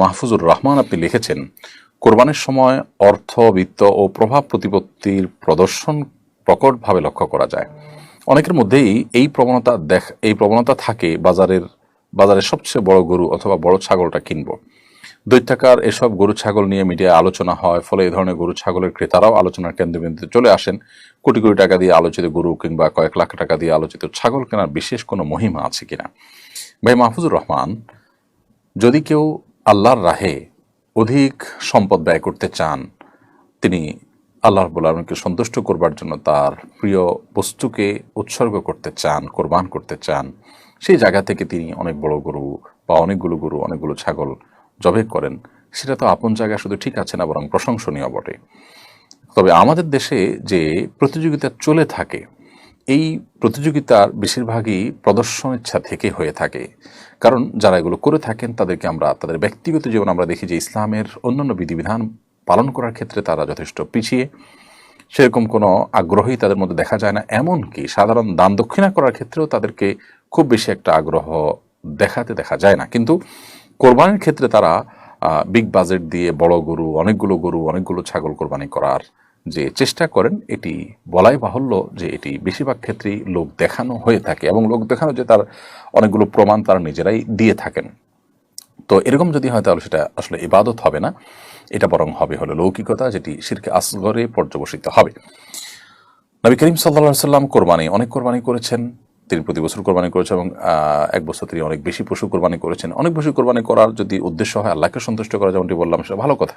মাহফুজুর রহমান আপনি লিখেছেন, কোরবানির সময় অর্থ, বিত্ত ও প্রভাব প্রতিপত্তির প্রদর্শন প্রকটভাবে লক্ষ্য করা যায়। অনেকের মধ্যেই এই প্রবণতা থাকে বাজারের সবচেয়ে বড় গরু অথবা বড় ছাগলটা কিনবো। দৈত্যাকার এসব গরু ছাগল নিয়ে মিডিয়ায় আলোচনা হয়, ফলে এই ধরনের গরু ছাগলের ক্রেতারাও আলোচনার কেন্দ্রবিন্দুতে চলে আসেন। কোটি কোটি টাকা দিয়ে আলোচিত গরু কিংবা কয়েক লাখ টাকা দিয়ে আলোচিত ছাগল কেনার বিশেষ কোনো মহিমা আছে কিনা? ভাই মাহফুজুর রহমান, যদি কেউ আল্লাহর রাহে অধিক সম্পদ ব্যয় করতে চান, তিনি আল্লাহ রাব্বুল আলামিনকে সন্তুষ্ট করবার জন্য তার প্রিয় বস্তুকে উৎসর্গ করতে চান, কোরবান করতে চান, সেই জায়গা থেকে তিনি অনেক বড় গরু বা অনেকগুলো গরু, অনেকগুলো ছাগল জবে করেন, সেটা তো আপন জায়গায় শুধু ঠিক আছে না, বরং প্রশংসনীয় বটে। তবে আমাদের দেশে যে প্রতিযোগিতা চলে থাকে, এই প্রতিযোগিতার বেশিরভাগই প্রদর্শন ইচ্ছা থেকে হয়ে থাকে। কারণ যারা এগুলো করে থাকেন তাদেরকে আমরা তাদের ব্যক্তিগত জীবন আমরা দেখি যে ইসলামের অন্যান্য বিধিবিধান পালন করার ক্ষেত্রে তারা যথেষ্ট পিছিয়ে, সেরকম কোনো আগ্রহই তাদের মধ্যে দেখা যায় না। এমনকি সাধারণ দান দক্ষিণা করার ক্ষেত্রেও তাদেরকে খুব বেশি একটা আগ্রহ দেখাতে দেখা যায় না। কিন্তু কোরবানির ক্ষেত্রে তারা বিগ বাজেট দিয়ে বড় গরু, অনেকগুলো ছাগল কোরবানি করার যে চেষ্টা করেন, এটি বলাই বাহুল্য যে এটি বেশিরভাগ ক্ষেত্রেই লোক দেখানো হয়ে থাকে, এবং লোক দেখানো যে তার অনেকগুলো প্রমাণ তারা নিজেরাই দিয়ে থাকেন। তো এরকম যদি হয় তাহলে সেটা আসলে ইবাদত হবে না, এটা বরং হবে হলো লৌকিকতা, যেটি শিরকে আসগরে পর্যবসিত হবে। নবী করিম সাল্লাল্লাহু আলাইহি সাল্লাম অনেক কোরবানি করেছেন। তিনি প্রতি বছর কোরবানি করেছেন, এবং এক বছর তিনি অনেক বেশি পশু কোরবানি করেছেন। অনেক বেশি কোরবানি করার যদি উদ্দেশ্য হয় আল্লাহকে সন্তুষ্ট করা, যেমনটি বললাম, সেটা ভালো কথা।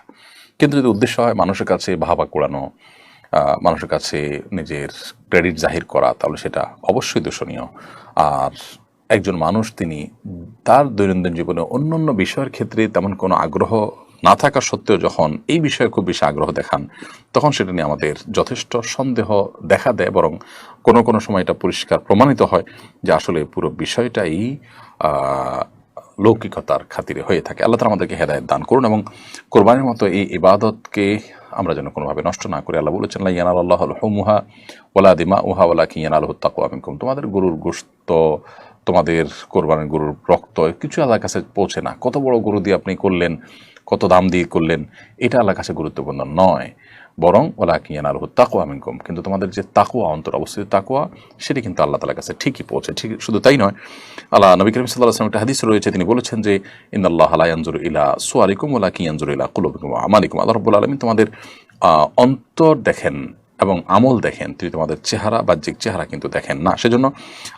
কিন্তু যদি উদ্দেশ্য হয় মানুষের কাছে ভাবা কুড়ানো, মানুষের কাছে নিজের ক্রেডিট জাহির করা, তাহলে সেটা অবশ্যই দূষণীয়। আর একজন মানুষ তিনি তার দৈনন্দিন জীবনে অন্যান্য বিষয়ের ক্ষেত্রে তেমন কোনো আগ্রহ না থাকা সত্ত্বেও যখন এই বিষয়ে খুব বেশি আগ্রহ দেখান, তখন সেটা নিয়ে আমাদের যথেষ্ট সন্দেহ দেখা দেয়, বরং কোনো কোনো সময় এটা পরিষ্কার প্রমাণিত হয় যে আসলে পুরো বিষয়টাই লৌকিকতার খাতিরে হয়ে থাকে। আল্লাহ তাআলা আমাদেরকে হেদায়েত দান করুন, এবং কোরবানির মতো এই ইবাদতকে আমরা যেন কোনোভাবে নষ্ট না করি। আল্লাহ বলেছেন, লা ইয়ানালাল্লাহু লুহুমুহা ওয়ালা দিমাউহা ওয়ালাকিন ইয়ানালুহুত তাকওয়া মিনকুম। তোমাদের গরুর গোশত, তোমাদের কোরবানির গরুর রক্ত কিছু আল্লাহর কাছে পৌঁছে না। কত বড় গরু দিয়ে আপনি করলেন, কত দাম দিয়ে করলেন, এটা আল্লাহর কাছে গুরুত্বপূর্ণ নয়, বরং ওয়ালাকিন ইয়ানালুহুত তাকওয়া মিনকুম। কিন্তু তোমাদের যে তাকওয়া, অন্তর অবস্থিত তাকওয়া, সেটি কিন্তু আল্লাহ তাআলার কাছে ঠিকই পৌঁছে। ঠিক শুধু তাই নয়, নবী করিম সাল্লাল্লাহু আলাইহি ওয়াসাল্লাম একটা হাদিস রয়েছে, তিনি বলেছেন যে ইন্নাল্লাহা লা ইয়ানজুরু ইলা সুওয়ারিকুম ওয়ালাকিন ইয়ানজুরু ইলা কুলুবিকুম ওয়া আমালিকুম। আল্লাহ রাব্বুল আলামিন তোমাদের অন্তর দেখেন এবং আমল দেখেন, তিনি তোমাদের চেহারা, বাহ্যিক চেহারা কিন্তু দেখেন না। সেজন্য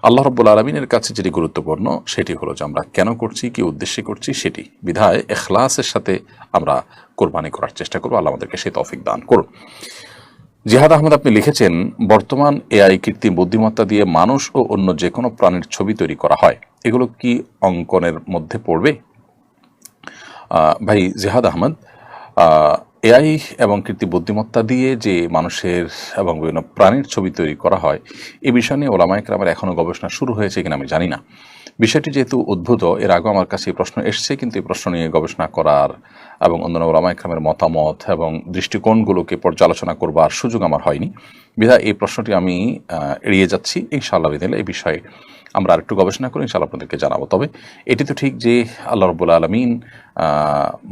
আল্লাহ রাব্বুল আলামিনের কাছে যেটি গুরুত্বপূর্ণ সেটি হলো যে আমরা কেন করছি, কি উদ্দেশ্যে করছি সেটি। বিধায় ইখলাসের সাথে আমরা কোরবানি করার চেষ্টা করব। আল্লাহ আমাদেরকে সেই তৌফিক দান করুন। জিহাদ আহমদ আপনি লিখেছেন, বর্তমান এআই কৃত্রিম বুদ্ধিমত্তা দিয়ে মানুষ ও অন্য যে কোনো প্রাণীর ছবি তৈরি করা হয়, এগুলো কি অঙ্কনের মধ্যে পড়বে? ভাই জিহাদ আহমদ, এআই এবং কৃত্রিম বুদ্ধিমত্তা দিয়ে যে মানুষের এবং বিভিন্ন প্রাণীর ছবি তৈরি করা হয়, এই বিষয় নিয়ে ওলামায়ে কেরামের এখনও গবেষণা শুরু হয়েছে কিনা আমি জানি না। বিষয়টি যেহেতু উদ্ভূত, এর আগেও আমার কাছে এই প্রশ্ন এসছে, কিন্তু এই প্রশ্ন নিয়ে গবেষণা করার এবং অন্যান্য ওলামায়ে কেরামের মতামত এবং দৃষ্টিকোণগুলোকে পর্যালোচনা করবার সুযোগ আমার হয়নি। বিধায় এই প্রশ্নটি আমি এড়িয়ে যাচ্ছি। ইনশাআল্লাহ বিদিনিল্লাহ এই বিষয়ে আমরা আরেকটু গবেষণা করে ইনশাআল্লাহ আপনাদেরকে জানাবো। তবে এটি তো ঠিক যে আল্লাহ রাব্বুল আলামিন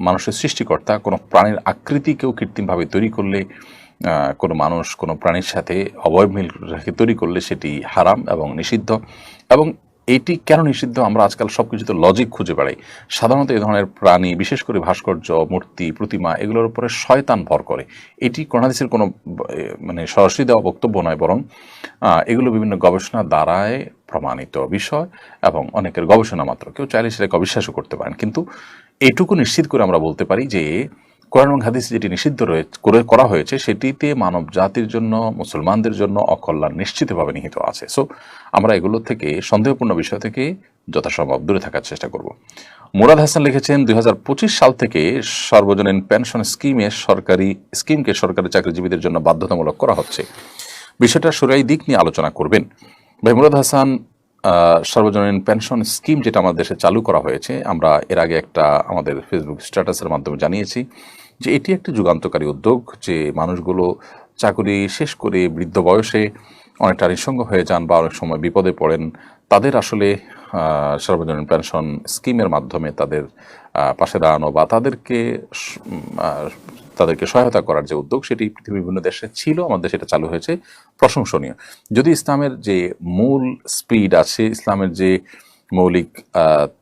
মানুষের সৃষ্টিকর্তা, কোনো প্রাণীর আকৃতিকেও কৃত্রিমভাবে তৈরি করলে, কোনো মানুষ কোনো প্রাণীর সাথে অবয়ব মিল রেখে তৈরি করলে সেটি হারাম এবং নিষিদ্ধ। এবং এটি কেন নিষিদ্ধ, আমরা আজকাল সব কিছুতে লজিক খুঁজে বেড়াই। সাধারণত এই ধরনের প্রাণী, বিশেষ করে ভাস্কর্য, মূর্তি, প্রতিমা, এগুলোর উপরে শয়তান ভর করে। এটি কোরআন হাদিসের কোনো মানে সরাসরি দেওয়া বক্তব্য নয়, বরং এগুলো বিভিন্ন গবেষণা দ্বারায় প্রমাণিত বিষয় এবং অনেকের গবেষণা মাত্র। কেউ চাইলে সেটাকে অবিশ্বাসও করতে পারেন, কিন্তু এইটুকু নিশ্চিত করে আমরা বলতে পারি যে কোরআন এবং হাদিস যেটি নিষিদ্ধ করা হয়েছে, সেটিতে মানব জাতির জন্য, মুসলমানদের জন্য অকল্যাণ নিশ্চিতভাবে নিহিত আছে। সো আমরা এগুলো থেকে, সন্দেহপূর্ণ বিষয় থেকে যথাসম্ভব দূরে থাকার চেষ্টা করব। মুরাদ হাসান লিখেছেন, 2025 সাল থেকে সর্বজনীন পেনশন স্কিমকে সরকারি চাকরিজীবীদের জন্য বাধ্যতামূলক করা হচ্ছে। বিষয়টা শরীয়ী দিক নিয়ে আলোচনা করবেন। ভাই মুরাদ হাসান, সর্বজনীন পেনশন স্কিম যেটা আমাদের দেশে চালু করা হয়েছে, আমরা এর আগে একটা আমাদের ফেসবুক স্ট্যাটাসের মাধ্যমে জানিয়েছি যে এটি একটি যুগান্তকারী উদ্যোগ, যে মানুষগুলো চাকরি শেষ করে বৃদ্ধ বয়সে অনেকটা নিঃসঙ্গ হয়ে যান বা অনেক সময় বিপদে পড়েন, তাদের আসলে সার্বজনীন পেনশন স্কিমের মাধ্যমে তাদের পাশে দাঁড়ানো বা তাদেরকে সহায়তা করার যে উদ্যোগ, সেটি পৃথিবীর বিভিন্ন দেশে ছিল, আমাদের দেশে এটা চালু হয়েছে, প্রশংসনীয়। যদি ইসলামের যে মূল স্পিড আছে, ইসলামের যে মৌলিক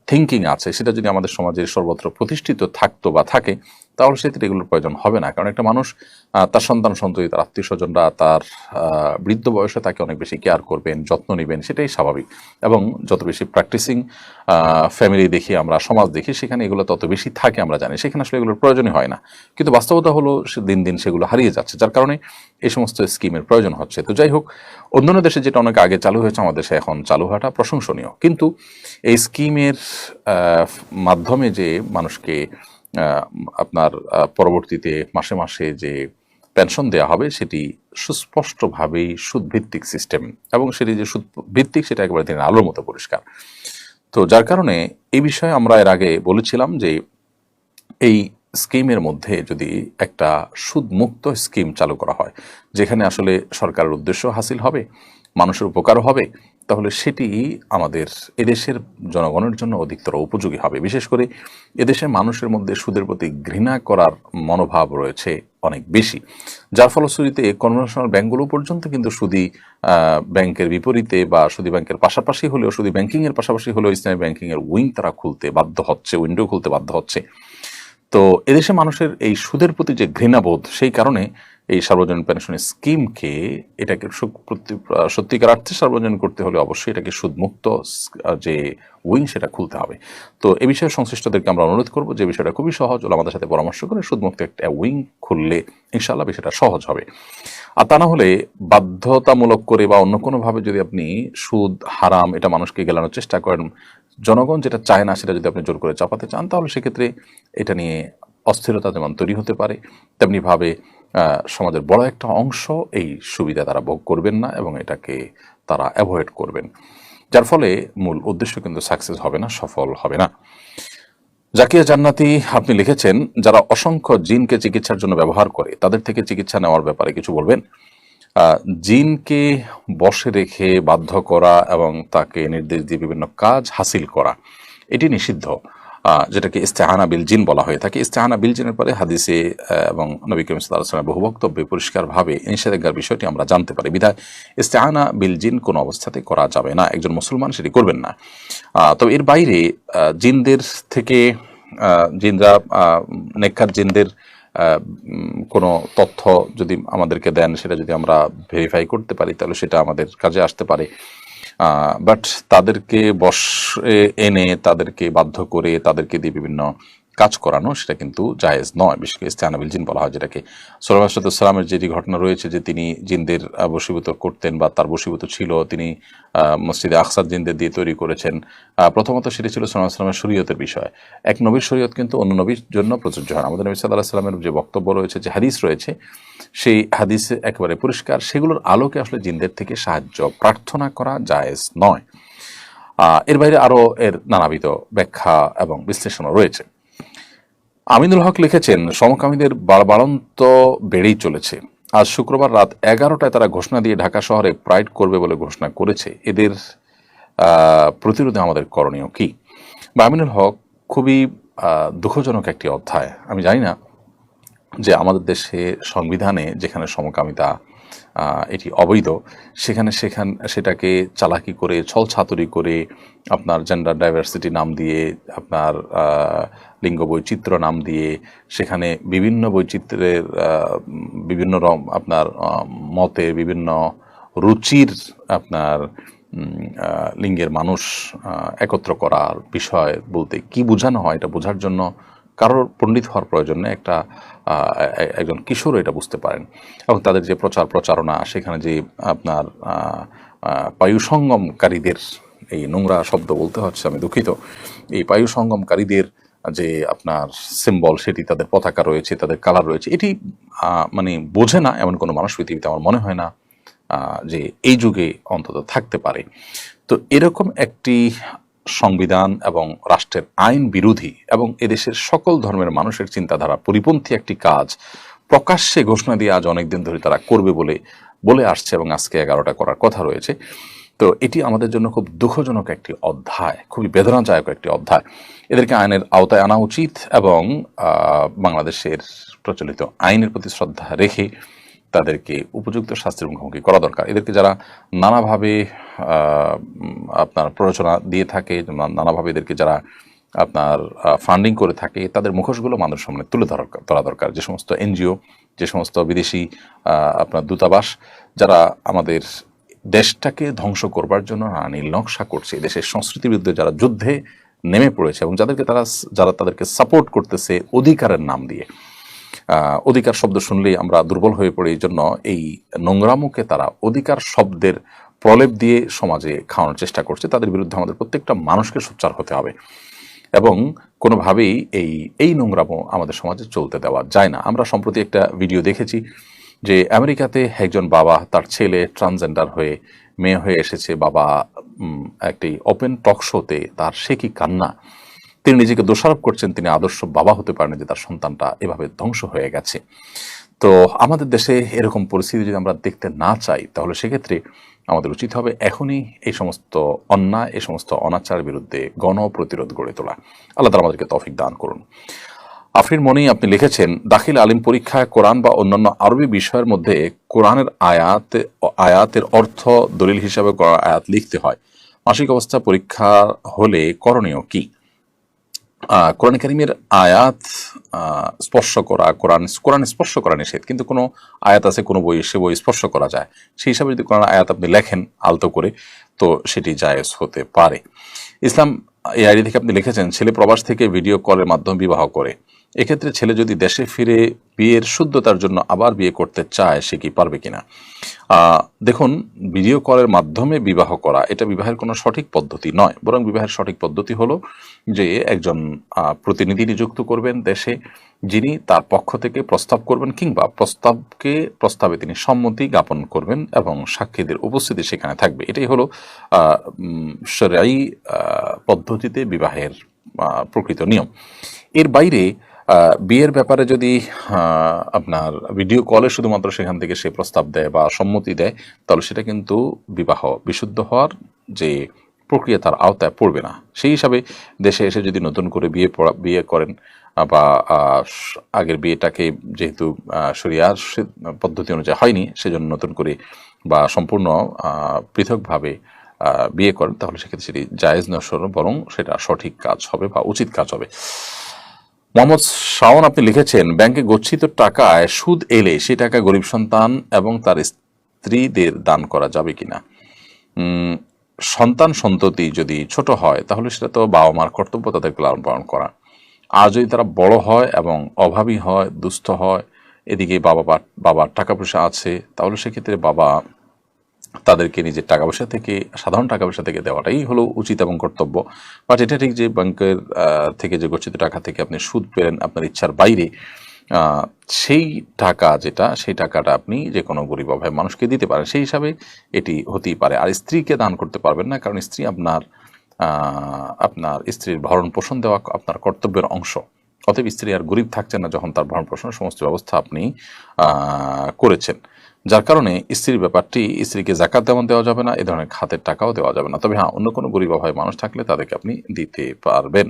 থিঙ্কিং আছে, সেটা যদি আমাদের সমাজে সর্বত্র প্রতিষ্ঠিত থাকতো বা থাকে, তাহলে সেক্ষেত্রে এগুলোর প্রয়োজন হবে না। কারণ একটা মানুষ তার সন্তান সন্ততি, তার আত্মীয় স্বজনরা তার বৃদ্ধ বয়সে তাকে অনেক বেশি কেয়ার করবেন, যত্ন নেবেন, সেটাই স্বাভাবিক। এবং যত বেশি প্র্যাকটিসিং ফ্যামিলি দেখি আমরা, সমাজ দেখি, সেখানে এগুলো তত বেশি থাকে আমরা জানি, সেখানে আসলে এগুলোর প্রয়োজনই হয় না। কিন্তু বাস্তবতা হলো দিন দিন সেগুলো হারিয়ে যাচ্ছে, যার কারণে এই সমস্ত স্কিমের প্রয়োজন হচ্ছে। তো যাই হোক, অন্যান্য দেশে যেটা অনেক আগে চালু হয়েছে, আমাদের দেশে এখন চালু হওয়াটা প্রশংসনীয়। কিন্তু এই স্কিমের মাধ্যমে যে মানুষকে আপনার পরবর্তীতে মাসে মাসে যে পেনশন দেওয়া হবে, সেটি সুস্পষ্টভাবেই সুদভিত্তিক সিস্টেম, এবং সেটি যে সুদভিত্তিক সেটা একেবারে দিনের আলোর মতো পরিষ্কার। তো যার কারণে এই বিষয়ে আমরা এর আগে বলেছিলাম যে এই স্কিমের মধ্যে যদি একটা সুদমুক্ত স্কিম চালু করা হয়, যেখানে আসলে সরকারের উদ্দেশ্য হাসিল হবে, মানুষের উপকারও হবে, তাহলে সেটি আমাদের এদেশের জনগণের জন্য অধিকতর উপযোগী হবে। বিশেষ করে এদেশের মানুষের মধ্যে সুদের প্রতি ঘৃণা করার মনোভাব রয়েছে অনেক বেশি, যার ফলশ্রুতিতে কনভেনশনাল ব্যাংকগুলো পর্যন্ত কিন্তু সুদী ব্যাংকের বিপরীতে বা সুদী ব্যাংকের পাশাপাশি হলেও, সুদী ব্যাংকিংয়ের পাশাপাশি হলেও ইসলামী ব্যাংকিংয়ের উইং তারা খুলতে বাধ্য হচ্ছে, উইন্ডো খুলতে বাধ্য হচ্ছে। তো এদেশে মানুষের এই সুদের প্রতি যে ঘৃণাবোধ, সেই কারণে এই সার্বজনীন পেনশন স্কিমকে, এটাকে সত্যিকার অর্থে সার্বজনীন করতে হলে অবশ্যই এটাকে সুদমুক্ত যে উইং সেটা খুলতে হবে। তো এ বিষয়ে সংশ্লিষ্টদেরকে আমরা অনুরোধ করবো যে বিষয়টা খুবই সহজ, আমাদের সাথে পরামর্শ করে সুদমুক্ত একটা উইং খুললে ইনশাআল্লাহ বিষয়টা সহজ হবে। আর তা না হলে বাধ্যতামূলক করে বা অন্য কোনোভাবে যদি আপনি সুদ হারাম এটা মানুষকে গেলানোর চেষ্টা করেন, জনগণ যেটা চায় না সেটা যদি আপনি জোর করে চাপাতে চান, তাহলে সেক্ষেত্রে এটা নিয়ে অস্থিরতা যেমন তৈরি হতে পারে, তেমনিভাবে সমাজের বড় একটা অংশ এই সুবিধা তারা ভোগ করবেন না এবং এটাকে তারা অ্যাভয়েড করবেন, যার ফলে মূল উদ্দেশ্য কিন্তু সাকসেস হবে না, সফল হবে না। জাকিয়া জান্নাতি আপনি লিখেছেন, যারা অসংখ্য জিনকে চিকিৎসার জন্য ব্যবহার করে, তাদের থেকে চিকিৎসা নেওয়ার ব্যাপারে কিছু বলবেন। জিনকে বশে রেখে বাধ্য করা এবং তাকে নির্দেশ দিয়ে বিভিন্ন কাজ হাসিল করা, এটি নিষিদ্ধ, যেটাকে ইস্তেআনা বিল জিন বলা হয়ে থাকে। ইস্তেআনা বিল জিনের পরে হাদিসে এবং নবী করিম সাল্লাল্লাহু আলাইহি ওয়াসাল্লামের বহু বক্তব্যে পরিষ্কারভাবে নিষেধাজ্ঞার বিষয়টি আমরা জানতে পারি। বিধায় ইস্তেআনা বিল জিন কোনো অবস্থাতে করা যাবে না, একজন মুসলমান সেটি করবেন না। তবে এর বাইরে জিনদের থেকে জিনরা নেককার জিনদের কোনো তথ্য যদি আমাদেরকে দেন, সেটা যদি আমরা ভেরিফাই করতে পারি, তাহলে সেটা আমাদের কাজে আসতে পারে। বাট তাদেরকে বশে এনে, তাদেরকে বাধ্য করে, তাদেরকে দিয়ে বিভিন্ন কাজ করানো, সেটা কিন্তু জায়েজ নয়। বিশেষ করে ইস্তেআনাবিল জিন বলা হয়, যেটাকে সাল্লামের যেটি ঘটনা রয়েছে যে তিনি জিনদের বশীভূত করতেন বা তার বশীভূত ছিল, তিনি মসজিদে আকসার জিনদের দিয়ে তৈরি করেছেন। প্রথমত সেটি ছিল সাল্লামের শরীয়তের বিষয়। এক নবীর শরীয়ত কিন্তু অন্য নবীর জন্য প্রযোজ্য হয়। আমাদের নবী সাল্লাল্লাহু আলাইহি ওয়াসাল্লামের যে বক্তব্য রয়েছে, যে হাদিস রয়েছে, সেই হাদিসে একেবারে পরিষ্কার, সেগুলোর আলোকে আসলে জিনদের থেকে সাহায্য প্রার্থনা করা জায়েজ নয়। এর বাইরে আরও এর নানাবিধ ব্যাখ্যা এবং বিশ্লেষণও রয়েছে। আমিনুল হক লিখেছেন, সমকামীদের বাড়ন্ত বেড়েই চলেছে। আজ শুক্রবার রাত 11টায় তারা ঘোষণা দিয়ে ঢাকা শহরে প্রাইড করবে বলে ঘোষণা করেছে। এদের প্রতিরোধে আমাদের করণীয় কি? বা আমিনুল হক, খুবই দুঃখজনক একটি অধ্যায়। আমি জানি না যে আমাদের দেশে সংবিধানে যেখানে সমকামিতা এটি অবৈধ, সেটাকে চালাকি করে, ছলছাতুরি করে, আপনার জেন্ডার ডাইভার্সিটি নাম দিয়ে, আপনার লিঙ্গ বৈচিত্র্য নাম দিয়ে, সেখানে বিভিন্ন বৈচিত্র্যের বিভিন্ন আপনার মতে, বিভিন্ন রুচির আপনার লিঙ্গের মানুষ একত্র করার বিষয় বলতে কি বোঝানো হয়, এটা বোঝার জন্য কারোর পণ্ডিত হওয়ার প্রয়োজন নেই। একজন কিশোর এটা বুঝতে পারেন। এবং তাদের যে প্রচারণা, সেখানে যে আপনার পায়ুসঙ্গমকারীদের, এই নোংরা শব্দ বলতে হচ্ছে, আমি দুঃখিত, এই পায়ুসঙ্গমকারীদের যে আপনার সিম্বল, সেটি তাদের পতাকা রয়েছে, তাদের কালার রয়েছে, এটি মানে বোঝে না এমন কোনো মানুষ পৃথিবীতে আমার মনে হয় না যে এই যুগে অন্তত থাকতে পারে। তো এরকম একটি সংবিধান এবং রাষ্ট্রের আইন বিরোধী এবং এদেশের সকল ধর্মের মানুষের চিন্তাধারা পরিপন্থী একটি কাজ প্রকাশ্যে ঘোষণা দিয়ে আজ অনেকদিন ধরে তারা করবে বলে বলে আসছে এবং আজকে 11টা করার কথা রয়েছে। তো এটি আমাদের জন্য খুব দুঃখজনক একটি অধ্যায়, খুবই বেদনাদায়ক একটি অধ্যায়। এদেরকে আইনের আওতায় আনা উচিত এবং বাংলাদেশের প্রচলিত আইনের প্রতি শ্রদ্ধা রেখে তাদেরকে উপযুক্ত শাস্তির মুখোমুখি করা দরকার। এদেরকে যারা নানাভাবে আপনার প্ররোচনা দিয়ে থাকে, নানাভাবে এদেরকে যারা আপনার ফান্ডিং করে থাকে, তাদের মুখোশগুলো মানুষের সামনে তুলে ধরা দরকার। যে সমস্ত এনজিও, যে সমস্ত বিদেশি আপনার দূতাবাস যারা আমাদের দেশটাকে ধ্বংস করবার জন্য নীল নকশা করছে, দেশের সংস্কৃতির বিরুদ্ধে যারা যুদ্ধে নেমে পড়েছে এবং যারা তাদেরকে সাপোর্ট করতেছে অধিকারের নাম দিয়ে। অধিকার শব্দ শুনলেই আমরা দুর্বল হয়ে পড়ি, এই জন্য এই নোংরামুখে তারা অধিকার শব্দের প্রলেপ দিয়ে সমাজে খাওয়ানোর চেষ্টা করছে। তাদের বিরুদ্ধে আমাদের প্রত্যেকটা মানুষকে সোচ্চার হতে হবে এবং কোনোভাবেই এই নোংরামো আমাদের সমাজে চলতে দেওয়া যায় না। আমরা সম্প্রতি একটা ভিডিও দেখেছি যে আমেরিকাতে একজন বাবা তার ছেলে ট্রান্সজেন্ডার হয়ে মেয়ে হয়ে এসেছে, বাবা একটি ওপেন টক শোতে তার সে কি কান্না, তিনি নিজেকে দোষারোপ করছেন তিনি আদর্শ বাবা হতে পারেন যে তার সন্তানটা এভাবে ধ্বংস হয়ে গেছে। তো আমাদের দেশে এরকম পরিস্থিতি যদি আমরা দেখতে না চাই, তাহলে সেক্ষেত্রে আমাদের উচিত হবে এখনই এই সমস্ত অন্যায়, এই সমস্ত অনাচারের বিরুদ্ধে গণপ্রতিরোধ গড়ে তোলা। আল্লাহ তাআলা আমাদেরকে তৌফিক দান করুন। আফরিন মনি আপনি লিখেছেন, দাখিল আলিম পরীক্ষায় কোরআন বা অন্যান্য আরবি বিষয়ের মধ্যে কোরআনের আয়াতের অর্থ দলিল হিসাবে আয়াত লিখতে হয়। মাসিক অবস্থা পরীক্ষা হলে করণীয় কি? কোরআন কারীমের আয়াত স্পর্শ করা, কোরআন স্পর্শ করা নিষেধ, কিন্তু কোনো আয়াত আছে কোনো বই, সে বই স্পর্শ করা যায়। সেই হিসাবে যদি কোরআন আয়াত আপনি লেখেন আলতো করে, তো সেটি জায়েজ হতে পারে। ইসলাম এই আইডি থেকে আপনি লিখেছেন, ছেলে প্রবাস থেকে ভিডিও কলের মাধ্যমে বিবাহ করে, এক্ষেত্রে ছেলে যদি দেশে ফিরে বিয়ের শুদ্ধতার জন্য আবার বিয়ে করতে চায়, সে কি পারবে কিনা? দেখুন, ভিডিও কলের মাধ্যমে বিবাহ করা এটা বিবাহের কোনো সঠিক পদ্ধতি নয়, বরং বিবাহের সঠিক পদ্ধতি হলো যে একজন প্রতিনিধি নিযুক্ত করবেন দেশে, যিনি তার পক্ষ থেকে প্রস্তাব করবেন কিংবা প্রস্তাবে তিনি সম্মতি জ্ঞাপন করবেন এবং সাক্ষীদের উপস্থিতি সেখানে থাকবে। এটাই হলো শরঈ পদ্ধতিতে বিবাহের প্রকৃত নিয়ম। এর বাইরে বিয়ের ব্যাপারে যদি আপনার ভিডিও কলে শুধুমাত্র সেখান থেকে সে প্রস্তাব দেয় বা সম্মতি দেয়, তাহলে সেটা কিন্তু বিবাহ বিশুদ্ধ হওয়ার যে প্রক্রিয়া তার আওতায় পড়বে না। সেই হিসাবে দেশে এসে যদি নতুন করে বিয়ে করেন বা আগের বিয়েটাকে যেহেতু শরিয়ার পদ্ধতি অনুযায়ী হয়নি, সেজন্য নতুন করে বা সম্পূর্ণ পৃথকভাবে বিয়ে করেন, তাহলে সেক্ষেত্রে সেটি জায়েজ নয়, বরং সেটা সঠিক কাজ হবে বা উচিত কাজ হবে। মোহাম্মদ শাওন আপনি লিখেছেন, ব্যাংকে গচ্ছিত টাকায় সুদ এলে সেই টাকা গরিব সন্তান এবং তার স্ত্রীদের দান করা যাবে কিনা? সন্তান সন্ততি যদি ছোট হয়, তাহলে সেটা তো বাবা মার কর্তব্য তাদেরকে লালন পালন করা। আর যদি তারা বড় হয় এবং অভাবী হয়, দুস্থ হয়, এদিকে বাবার টাকা পয়সা আছে, তাহলে সেক্ষেত্রে বাবা তাদেরকে নিজের টাকা পয়সা থেকে, সাধারণ টাকা পয়সা থেকে দেওয়াটাই হলো উচিত এবং কর্তব্য। বাট এটা ঠিক যে ব্যাংকের থেকে যে গচ্ছিত টাকা থেকে আপনি সুদ পেলেন আপনার ইচ্ছার বাইরে, সেই টাকা সেই টাকাটা আপনি যে কোনো গরিব অভাবী মানুষকে দিতে পারেন, সেই হিসাবে এটি হতেই পারে। আর স্ত্রীকে দান করতে পারবেন না, কারণ স্ত্রী আপনার স্ত্রীর ভরণ পোষণ দেওয়া আপনার কর্তব্যের অংশ। অতএব স্ত্রী আর গরিব থাকছেন না যখন তার ভরণ পোষণের সমস্ত ব্যবস্থা আপনি করেছেন, যার কারণে স্ত্রীর ব্যাপারটি, স্ত্রীকে জাকাত তেমন দেওয়া যাবে না, এ ধরনের খাতের টাকাও দেওয়া যাবে না। তবে হ্যাঁ, অন্য কোনো গরিব অভাবী মানুষ থাকলে তাদেরকে আপনি দিতে পারবেন।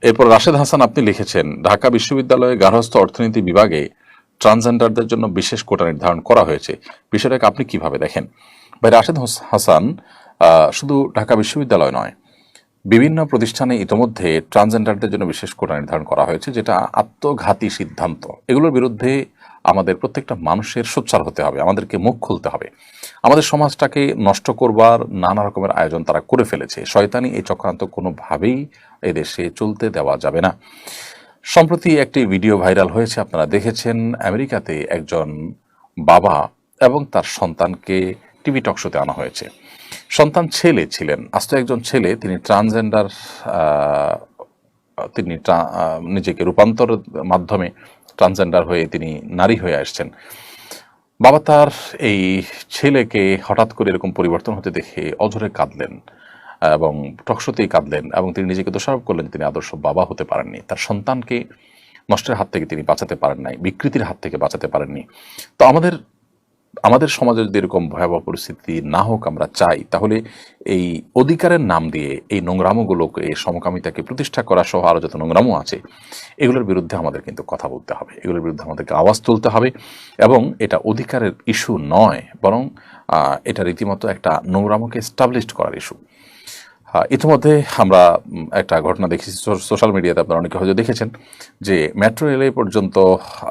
এরপর রাশেদ হাসান আপনি লিখেছেন, ঢাকা বিশ্ববিদ্যালয়ে গার্হস্থ্য অর্থনীতি বিভাগে ট্রান্সজেন্ডারদের জন্য বিশেষ কোটা নির্ধারণ করা হয়েছে, বিষয়টাকে আপনি কিভাবে দেখেন? ভাই রাশেদ হাসান, শুধু ঢাকা বিশ্ববিদ্যালয় নয়, বিভিন্ন প্রতিষ্ঠানে ইতোমধ্যে ট্রান্সজেন্ডারদের জন্য বিশেষ কোটা নির্ধারণ করা হয়েছে, যেটা আত্মঘাতী সিদ্ধান্ত। এগুলোর বিরুদ্ধে আমাদের প্রত্যেকটা মানুষের সোচ্চার হতে হবে, আমাদেরকে মুখ খুলতে হবে। আমাদের সমাজটাকে নষ্ট করবার নানা রকমের আয়োজন তারা করে ফেলেছে। শয়তানি এই চক্রান্ত কোনোভাবেই এদেশে চলতে দেওয়া যাবে না। সম্প্রতি একটি ভিডিও ভাইরাল হয়েছে, আপনারা দেখেছেন, আমেরিকাতে একজন বাবা এবং তার সন্তানকে টিভি টক শোতে আনা হয়েছে। সন্তান ছেলে ছিলেন, আস্ত একজন ছেলে, তিনি ট্রান্সজেন্ডার, তিনি নিজেকে রূপান্তরের মাধ্যমে ট্রান্সজেন্ডার হয়ে তিনি নারী হয়ে আসছেন। বাবা তার এই ছেলেকে হঠাৎ করে এরকম পরিবর্তন হতে দেখে অঝরে কাঁদলেন এবং টকশোতেই কাঁদলেন এবং তিনি নিজেকে দোষারোপ করলেন তিনি আদর্শ বাবা হতে পারেননি। তার সন্তানকে নষ্টের হাত থেকে তিনি বাঁচাতে পারেন নাই, বিকৃতির হাত থেকে বাঁচাতে পারেননি। তো আমাদের সমাজে যদি এরকম ভয়াবহ পরিস্থিতি না হোক আমরা চাই, তাহলে এই অধিকারের নাম দিয়ে এই নোংরামোগুলোকে, এই সমকামিতাকে প্রতিষ্ঠা করা সহ আরও যত নোংরামো আছে, এগুলোর বিরুদ্ধে আমাদের কিন্তু কথা বলতে হবে, এগুলোর বিরুদ্ধে আমাদেরকে আওয়াজ তুলতে হবে। এবং এটা অধিকারের ইস্যু নয়, বরং এটা রীতিমতো একটা নোংরামোকে এস্টাবলিশড করার ইস্যু। ইতিমধ্যে আমরা একটা ঘটনা দেখেছি সোশ্যাল মিডিয়াতে, আপনারা অনেকে হয়তো দেখেছেন যে মেট্রো রেলে পর্যন্ত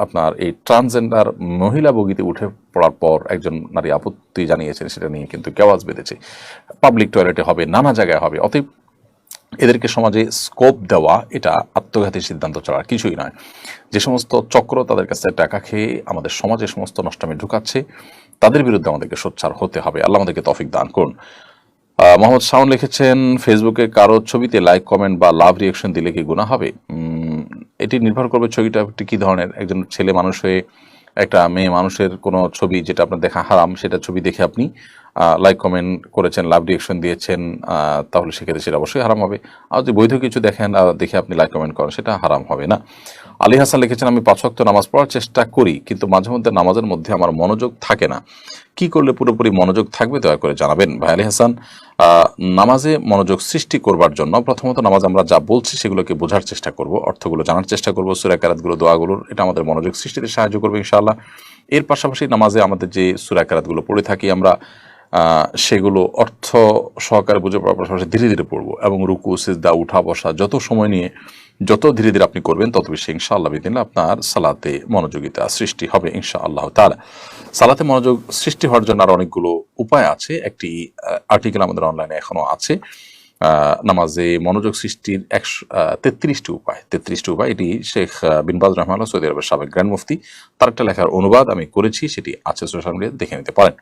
আপনার এই ট্রান্সজেন্ডার মহিলা বগিতে উঠে পড়ার পর একজন নারী আপত্তি জানিয়েছেন, সেটা নিয়ে কিন্তু কেওয়াজ বেঁধেছে। পাবলিক টয়লেটে হবে, নানা জায়গায় হবে। অতএব এদেরকে সমাজে স্কোপ দেওয়া এটা আত্মঘাতী সিদ্ধান্ত ছাড়া কিছুই নয়। যে সমস্ত চক্র তাদের কাছে টাকা খেয়ে আমাদের সমাজে সমস্ত নষ্টামি ঢুকাচ্ছে, তাদের বিরুদ্ধে আমাদেরকে সোচ্চার হতে হবে। আল্লাহ আমাদেরকে তৌফিক দান করুন। মোহাম্মদ শাওন লিখেছেন, ফেসবুকে কারো ছবিতে লাইক, কমেন্ট বা লাভ রিয়েকশন দিলে কি গুনাহ হবে? এটি নির্ভর করবে ছবিটা কি ধরনের। একজন ছেলে মানুষ হয়ে একটা মেয়ে মানুষের কোনো ছবি যেটা আপনার দেখা হারাম, সেটা ছবি দেখে আপনি লাইক, কমেন্ট করেছেন, লাভ রিয়েকশন দিয়েছেন, তাহলে সেক্ষেত্রে সেটা অবশ্যই হারাম হবে। আর যদি বৈধ কিছু দেখেন দেখে আপনি লাইক, কমেন্ট করেন, সেটা হারাম হবে না। আলী হাসান লিখেছেন, আমি 5 ওয়াক্ত নামাজ পড়ার চেষ্টা করি, কিন্তু মাঝে মধ্যে নামাজের মধ্যে আমার মনোযোগ থাকে না। কি করলে পুরোপুরি মনোযোগ থাকবে দয়া করে জানাবেন। ভাই আলী হাসান, নামাজে মনোযোগ সৃষ্টি করবার জন্য প্রথমত নামাজ আমরা যা বলছি সেগুলোকে বোঝার চেষ্টা করব, অর্থগুলো জানার চেষ্টা করব, সূরা কেরাতগুলো, দোয়াগুলোর, এটা আমাদের মনোযোগ সৃষ্টিতে সাহায্য করবে ইনশাআল্লাহ। এর পাশাপাশি নামাজে আমাদের যে সূরা কেরাতগুলো পড়ে থাকি আমরা, সেগুলো অর্থ সহকারে বুঝে পড়ার পাশাপাশি ধীরে ধীরে পড়বো, এবং রুকু, সিজদা, উঠা বসা যত সময় নিয়ে যত ধীরে ধীরে আপনি করবেন, তত বেশি ইনশাআল্লাহ বিদিনিল্লাহ আপনার সালাতে মনোযোগিতা সৃষ্টি হবে ইনশাআল্লাহ তাআলা। সালাতে মনোযোগ সৃষ্টি হওয়ার জন্য আর অনেকগুলো উপায় আছে। একটি আর্টিকেল আমাদের অনলাইনে এখনো আছে, নামাজে মনোযোগ সৃষ্টির 33টি উপায়। এটি শেখ বিন বাজ রাহমাতুল্লাহ, সৌদি আরবের সাবেক গ্র্যান্ড মুফতি, তার একটা লেখার অনুবাদ আমি করেছি, সেটি আছে সোশ্যাল মিডিয়াতে, দেখে নিতে পারেন।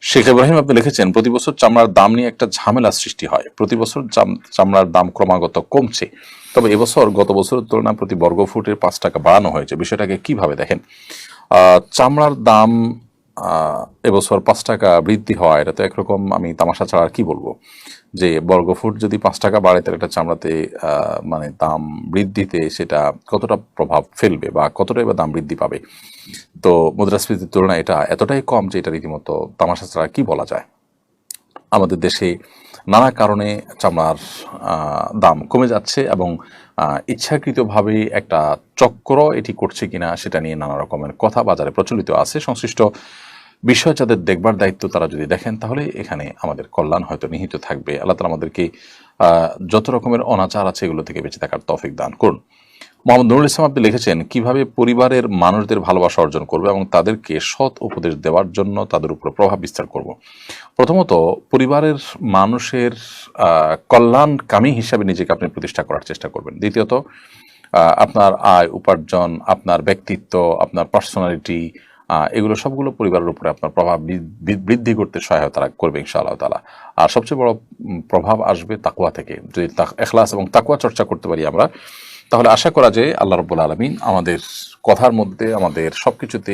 শেখ ইব্রাহিম আপনি লিখেছেন, প্রতি বছর চামড়ার দাম নিয়ে একটা ঝামেলা সৃষ্টি হয়। প্রতি বছর চামড়ার দাম ক্রমাগত কমছে, তবে এবছর গত বছরের তুলনায় প্রতি বর্গফুটের 5 টাকা বাড়ানো হয়েছে। বিষয়টাকে কিভাবে দেখেন? চামড়ার দাম এবছর 5 টাকা বৃদ্ধি হওয়া, এটা তো একরকম আমি তামাশা ছাড়া আর কি বলবো। যে বর্গফুট যদি 5 টাকা বাড়ে, তাহলে একটা চামড়াতে মানে দাম বৃদ্ধিতে সেটা কতটা প্রভাব ফেলবে বা কতটাই বা দাম বৃদ্ধি পাবে। তো মুদ্রাস্ফীতির তুলনায় এটা এতটাই কম যে এটা রীতিমতো তামাশা ছাড়া কি বলা যায়। আমাদের দেশে নানা কারণে চামড়ার দাম কমে যাচ্ছে, এবং ইচ্ছাকৃতভাবে একটা চক্র এটি করছে কিনা সেটা নিয়ে নানা রকমের কথা বাজারে প্রচলিত আছে। সংশ্লিষ্ট বিষয় যাদের দেখবার দায়িত্ব, তারা যদি দেখেন, তাহলে এখানে আমাদের কল্যাণ হয়তো নিহিত থাকবে। আল্লাহ তাআলা আমাদেরকে যত রকমের অনাচার আছে এগুলো থেকে বেঁচে থাকার তৌফিক দান করুন। মোহাম্মদ নুরুল ইসলাম আপনি লিখেছেন, কিভাবে পরিবারের মানুষদের ভালোবাসা অর্জন করবে এবং তাদেরকে সৎ উপদেশ দেওয়ার জন্য তাদের উপর প্রভাব বিস্তার করব। প্রথমত, পরিবারের মানুষের কল্যাণকামী হিসাবে নিজেকে আপনি প্রতিষ্ঠা করার চেষ্টা করবেন। দ্বিতীয়ত, আপনার আয় উপার্জন, আপনার ব্যক্তিত্ব, আপনার পার্সোনালিটি, এগুলো সবগুলো পরিবারের উপরে আপনার প্রভাব বৃদ্ধি করতে সহায়তা করবে ইনশাআল্লাহ তাআলা। আর সবচেয়ে বড় প্রভাব আসবে তাকওয়া থেকে। যদি ইখলাস এবং তাকওয়া চর্চা করতে পারি আমরা, তাহলে আশা করা যায় আল্লাহ রাব্বুল আলামিন আমাদের কথার মধ্যে, আমাদের সবকিছুতে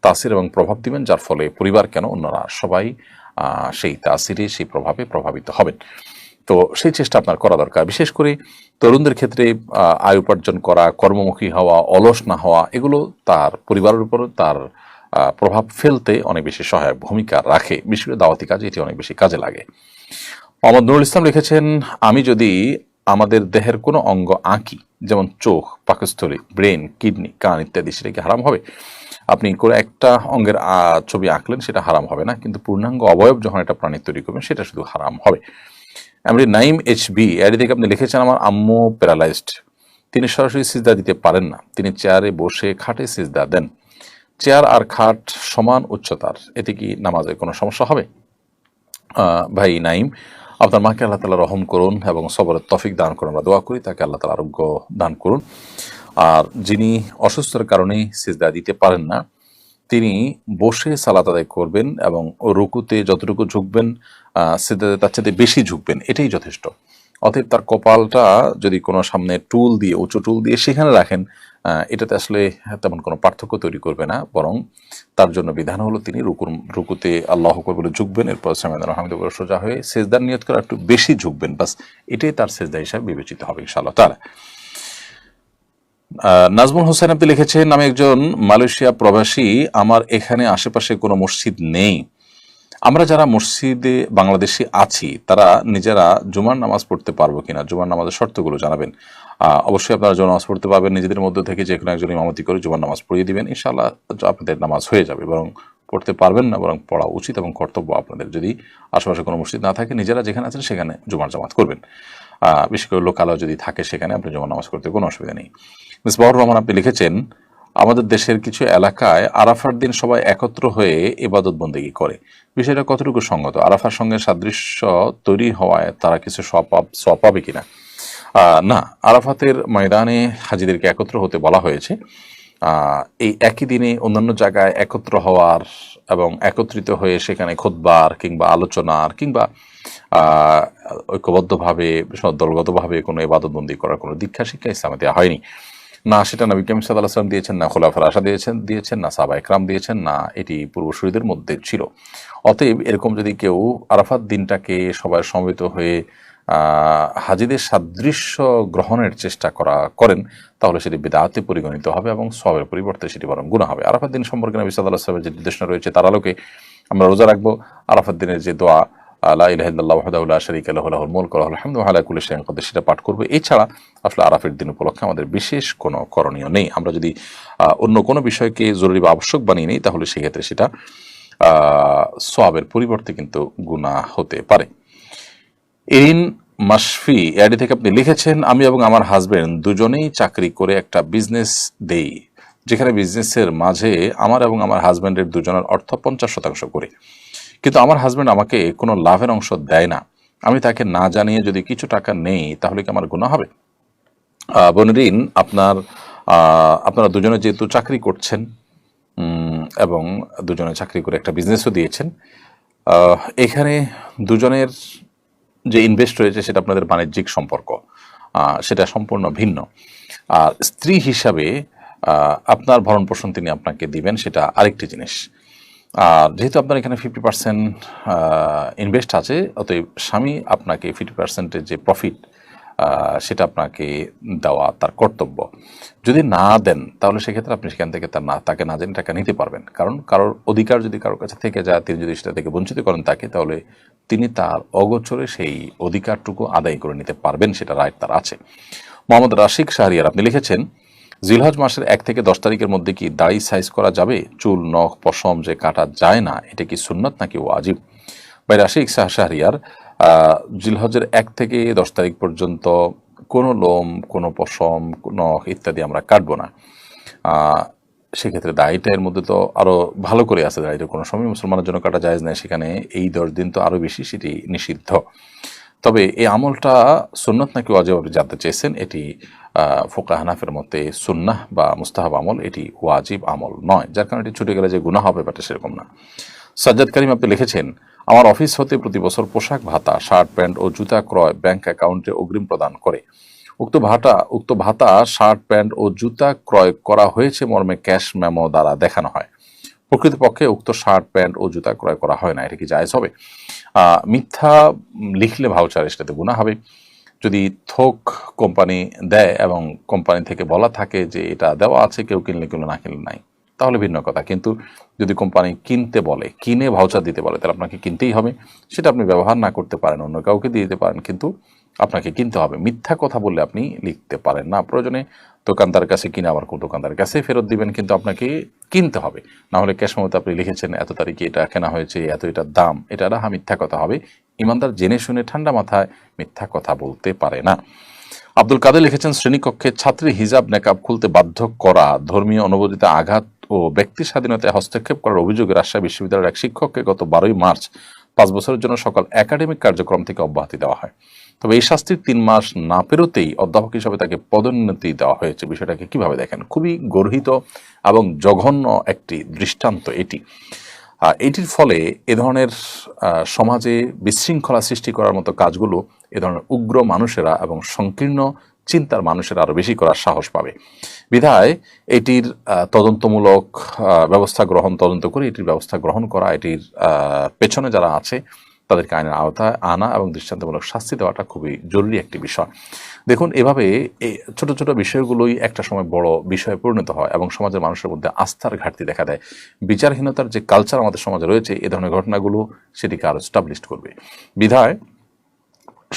তাসির এবং প্রভাব দিবেন, যার ফলে পরিবার কেন অন্যরা সবাই সেই তাসিরে, সেই প্রভাবে প্রভাবিত হবেন। তো সেই চেষ্টা আপনার করা দরকার। বিশেষ করে তরুণদের ক্ষেত্রে আয় উপার্জন করা, কর্মমুখী হওয়া, অলস না হওয়া, এগুলো তার পরিবারের উপর তার প্রভাব ফেলতে অনেক বেশি সহায়ক ভূমিকা রাখে। বিশেষ করে দাওয়াতি কাজে এটি অনেক বেশি কাজে লাগে। মোহাম্মদ নুরুল ইসলাম লিখেছেন, আমি যদি আমাদের দেহের কোনো অঙ্গ আঁকি, যেমন চোখ, পাকস্থলী, ব্রেন, কিডনি, কান ইত্যাদি, সেটা কি হারাম হবে? আপনি করে একটা অঙ্গের ছবি আঁকলেন, সেটা হারাম হবে না, কিন্তু পূর্ণাঙ্গ অবয়ব যখন একটা প্রাণীর তৈরি করবেন, সেটা শুধু হারাম হবে। এমনি নাইম HB এর থেকে আপনি লিখেছেন, আমার আম্মু প্যারালাইজড, তিনি সরাসরি সিজদা দিতে পারেন না, তিনি চেয়ারে বসে খাটে সিজদা দেন। চেয়ার আর খাট সমান উচ্চতার, এতে কি নামাজে কোনো সমস্যা হবে? ভাই নাইম, আপনার মাকে আল্লাহ তাআলা রহম করুন এবং সবরের তৌফিক দান করুন। আমরা দোয়া করি তাকে আল্লাহ তাআলা আরোগ্য দান করুন। আর যিনি অসুস্থতার কারণে সিজদা দিতে পারেন না, তিনি বসে সালাত আদায় করবেন এবং রুকুতে যতটুকু ঝুঁকবেন, সিজদাতে তার চাইতে বেশি ঝুঁকবেন, এটাই যথেষ্ট। অতএব তার কপালটা যদি কোনো সামনে টুল দিয়ে, উঁচু টুল দিয়ে সেখানে রাখেন, এটাতে আসলে তেমন কোনো পার্থক্য তৈরি করবে না, বরং তার জন্য বিধান হলো তিনি রুকুতে আল্লাহু আকবার বলে ঝুঁকবেন, এরপর সামিআল্লাহু হামিদা বলে সোজা হয়ে সিজদার নিয়ত করে একটু বেশি ঝুঁকবেন, বাস এটাই তার সিজদা হিসাবে বিবেচিত হবে ইনশাআল্লাহ তাআলা। নাজমুল হোসেন আপনি লিখেছেন, আমি একজন মালয়েশিয়া প্রবাসী, আমার এখানে আশেপাশে কোনো মসজিদ নেই। আমরা যারা মসজিদে বাংলাদেশি আছি তারা নিজেরা জুমার নামাজ পড়তে পারবো কিনা, জুমার নামাজের শর্তগুলো জানাবেন। অবশ্যই আপনারা জুমার নামাজ পড়তে পারবেন, নিজেদের মধ্যে থেকে যে কোনো একজন ইমামতি করে জুমার নামাজ পড়িয়ে দিবেন, ইনশাআল্লাহ আপনাদের নামাজ হয়ে যাবে। বরং পড়তে পারবেন না, বরং পড়া উচিত এবং কর্তব্য আপনাদের। যদি আশেপাশে কোনো মসজিদ না থাকে, নিজেরা যেখানে আছেন সেখানে জুমার জামাত করবেন। বিশেষ করে লোকালয় যদি থাকে সেখানে আপনি জুমার নামাজ করতে কোনো অসুবিধা নেই। মিসবাহুর রহমান আপনি লিখেছেন, আমাদের দেশের কিছু এলাকায় আরাফার দিন সবাই একত্র হয়ে ইবাদত বন্দেগী করে, বিষয়টা কতটুকু সঙ্গত? আরাফার সঙ্গে সাদৃশ্য তৈরি হওয়ায় তারা কিছু সওয়াব পাবে কিনা? না, আরাফাতের ময়দানে হাজিদেরকে একত্র হতে বলা হয়েছে। এই একই দিনে অন্যান্য জায়গায় একত্র হওয়ার এবং একত্রিত হয়ে সেখানে খুতবার কিংবা আলোচনার কিংবা ঐক্যবদ্ধভাবে দলগতভাবে কোনো ইবাদতবন্দি করার কোনো দীক্ষা শিক্ষা ইসলামে দেওয়া হয়নি। না সেটা নবী করিম সাল্লাল্লাহু আলাইহি ওয়াসাল্লাম দিয়েছেন, না খোলাফায়ে রাশিদিন দিয়েছেন, না সাহাবা ইকরাম দিয়েছেন, না এটি পূর্বসূরীদের মধ্যে ছিল। অতএব এরকম যদি কেউ আরাফাত দিনটাকে সবাই সমবেত হয়ে হাজিদের সাদৃশ্য গ্রহণের চেষ্টা করেন, তাহলে সেটি বিদআতে পরিগণিত হবে এবং সওয়াবের পরিবর্তে সেটি বরং গুনাহ হবে। আরাফাত দিন সম্পর্কে নবী সাল্লাল্লাহু আলাইহি ওয়াসাল্লামের যে নির্দেশনা রয়েছে তার আলোকে আমরা রোজা রাখবো। আরাফাত দিনের যে দোয়া লা ইলাহা ইল্লাল্লাহু ওয়াহদাহু লা শারীকা লাহু লাহুল মুলকু ওয়া লাহুল হামদু ওয়া আলা কুল্লি শাইইন কাদির, সেটা পাঠ করবো। এছাড়া আসলে আরাফের দিন উপলক্ষে আমাদের বিশেষ কোনো করণীয় নেই। আমরা যদি অন্য কোনো বিষয়কে জরুরি বা আবশ্যক বানিয়ে নিই তাহলে সেক্ষেত্রে সেটা সওয়াবের পরিবর্তে কিন্তু গুনাহ হতে পারে। এরিন মাশফি এআইডি থেকে আপনি লিখেছেন, আমি এবং আমার হাজবেন্ড দুজনেই চাকরি করে একটা বিজনেস দেই, যেখানে বিজনেসের মাঝে আমার এবং আমার হাজবেন্ডের দুজনের অর্থ 50% করে, কিন্তু আমার হাজবেন্ড আমাকে কোনো লাভের অংশ দেয় না। আমি তাকে না জানিয়ে যদি কিছু টাকা নেই তাহলে কি আমার গুনাহ হবে? বোনেরিন, আপনারা দুজনে যেহেতু চাকরি করছেন এবং দুজনে চাকরি করে একটা বিজনেসও দিয়েছেন, এখানে দুজনের যে ইনভেস্ট রয়েছে সেটা আপনাদের বাণিজ্যিক সম্পর্ক, সেটা সম্পূর্ণ ভিন্ন। আর স্ত্রী হিসাবে আপনার ভরণ পোষণ তিনি আপনাকে দিবেন, সেটা আরেকটি জিনিস। আর যেহেতু আপনার এখানে 50% ইনভেস্ট আছে, অতএব স্বামী আপনাকে 50%-এর যে প্রফিট সেটা আপনাকে দেওয়া তার কর্তব্য। যদি না দেন তাহলে সেক্ষেত্রে আপনি সেখান থেকে তাকে না জেনে টাকা নিতে পারবেন। কারণ কারোর অধিকার যদি কারোর কাছে থেকে যায়, তিনি যদি সেটা থেকে বঞ্চিত করেন তাকে, তাহলে তিনি তার অগোচরে সেই অধিকারটুকু আদায় করে নিতে পারবেন, সেটা রাইট তার আছে। মোহাম্মদ রাশিক শাহরিয়ার আপনি লিখেছেন, জিলহজ মাসের 1 থেকে 10 তারিখের মধ্যে কি দাড়ি সাইজ করা যাবে? চুল নখ পশম যে কাটা যায় না, এটা কি সুন্নাত নাকি ওয়াজিব? ভাই রাশিক শাহরিয়ার, জিলহজের 1 থেকে 10 তারিখ পর্যন্ত কোনো লোম, কোনো পশম, নখ ইত্যাদি আমরা কাটবো না। সেক্ষেত্রে দাড়িটা এর মধ্যে তো আরও ভালো করে আছে, দাড়িটা কোনো সময় মুসলমানের জন্য কাটা জায়েজ নেই, সেখানে এই 10 দিন তো আরও বেশি সেটি নিষিদ্ধ। তবে এই আমলটা সুন্নাত নাকি ওয়াজিব আপনি জানতে চেয়েছেন, এটি ফোকা হানাফের মতে সুন্নাহ বা মুস্তাহাব আমল, এটি ওয়াজিব আমল নয়, যার কারণে এটি ছুটে গেলে যে গুনাহ হবে ব্যাপারটা সেরকম না। সাজ্জাদ করিম আপনি লিখেছেন, আমার অফিস হতে প্রতি বছর পোশাক ভাতা, শার্ট প্যান্ট ও জুতা ক্রয় ব্যাংক অ্যাকাউন্টে অগ্রিম প্রদান করে। উক্ত ভাতা শার্ট প্যান্ট ও জুতা ক্রয় করা হয়েছে মর্মে ক্যাশ মেমো দ্বারা দেখানো হয়। প্রকৃতপক্ষে উক্ত শার্ট প্যান্ট ও জুতা ক্রয় করা হয় না, এটা কি জায়েজ হবে? মিথ্যা লিখলে ভাউচার, সেটাতে গুনাহ হবে। যদি থোক কোম্পানি দেয় এবং কোম্পানি থেকে বলা থাকে যে এটা দেওয়া আছে, কেউ কিনলে কিনলো, না কিনলে নাই, তাহলে ভিন্ন কথা। কিন্তু যদি কোম্পানি কিনতে বলে, কিনে ভাউচার দিতে বলে, তাহলে আপনাকে কিনতেই হবে। সেটা আপনি ব্যবহার না করতে পারেন, অন্য কাউকে দিয়ে দিতে পারেন, কিন্তু আপনাকে কিনতে হবে। মিথ্যা কথা বললে আপনি লিখতে পারেন না। প্রয়োজনে দোকানদার কাছে কিনে আবার দোকানদারের কাছে ফেরত দিবেন, কিন্তু আপনাকে কিনতে হবে। না হলে ক্যাশ মেমোতে আপনি লিখেছেন এত তারিখে এটা কেনা হয়েছে, এত এটার দাম, এটা না মিথ্যা কথা হবে। ইমানদার জেনে শুনে ঠান্ডা মাথায় মিথ্যা কথা বলতে পারে না। আব্দুল কাদের লিখেছেন, শ্রেণীকক্ষে ছাত্রী হিজাব নেকাব খুলতে বাধ্য করা, ধর্মীয় অনুভূতিতে আঘাত ও ব্যক্তি স্বাধীনতায় হস্তক্ষেপ করার অভিযোগে রাজশাহী বিশ্ববিদ্যালয়ের এক শিক্ষককে গত 12 মার্চ 5 বছরের জন্য সকল একাডেমিক কার্যক্রম থেকে অব্যাহতি দেওয়া হয়। তবে এই শাস্তির 3 মাস না পেরোতেই অধ্যাপক হিসাবে তাকে পদোন্নতি দেওয়া হয়েছে। বিষয়টাকে কিভাবে দেখেন? খুবই গর্হিত এবং জঘন্য একটি দৃষ্টান্ত এটি। এটির ফলে এ ধরনের সমাজে বিশৃঙ্খলা সৃষ্টি করার মতো কাজগুলো এ ধরনের উগ্র মানুষেরা এবং সংকীর্ণ চিন্তার মানুষেরা আরও বেশি করার সাহস পাবে। বিধায় এটির তদন্তমূলক তদন্ত করে এটির ব্যবস্থা গ্রহণ করা, এটির পেছনে যারা আছে তাদেরকে আইনের আওতায় আনা এবং দৃষ্টান্তমূলক শাস্তি দেওয়াটা খুবই জরুরি একটি বিষয়। দেখুন, এভাবে ছোট ছোট বিষয়গুলোই একটা সময় বড় বিষয়ে পরিণত হয় এবং সমাজের মানুষের মধ্যে আস্থার ঘাটতি দেখা দেয়। বিচারহীনতার যে কালচার আমাদের সমাজে রয়েছে, এ ধরনের ঘটনাগুলো সেটিকে আরো স্টাবলিশ করবে। বিধায়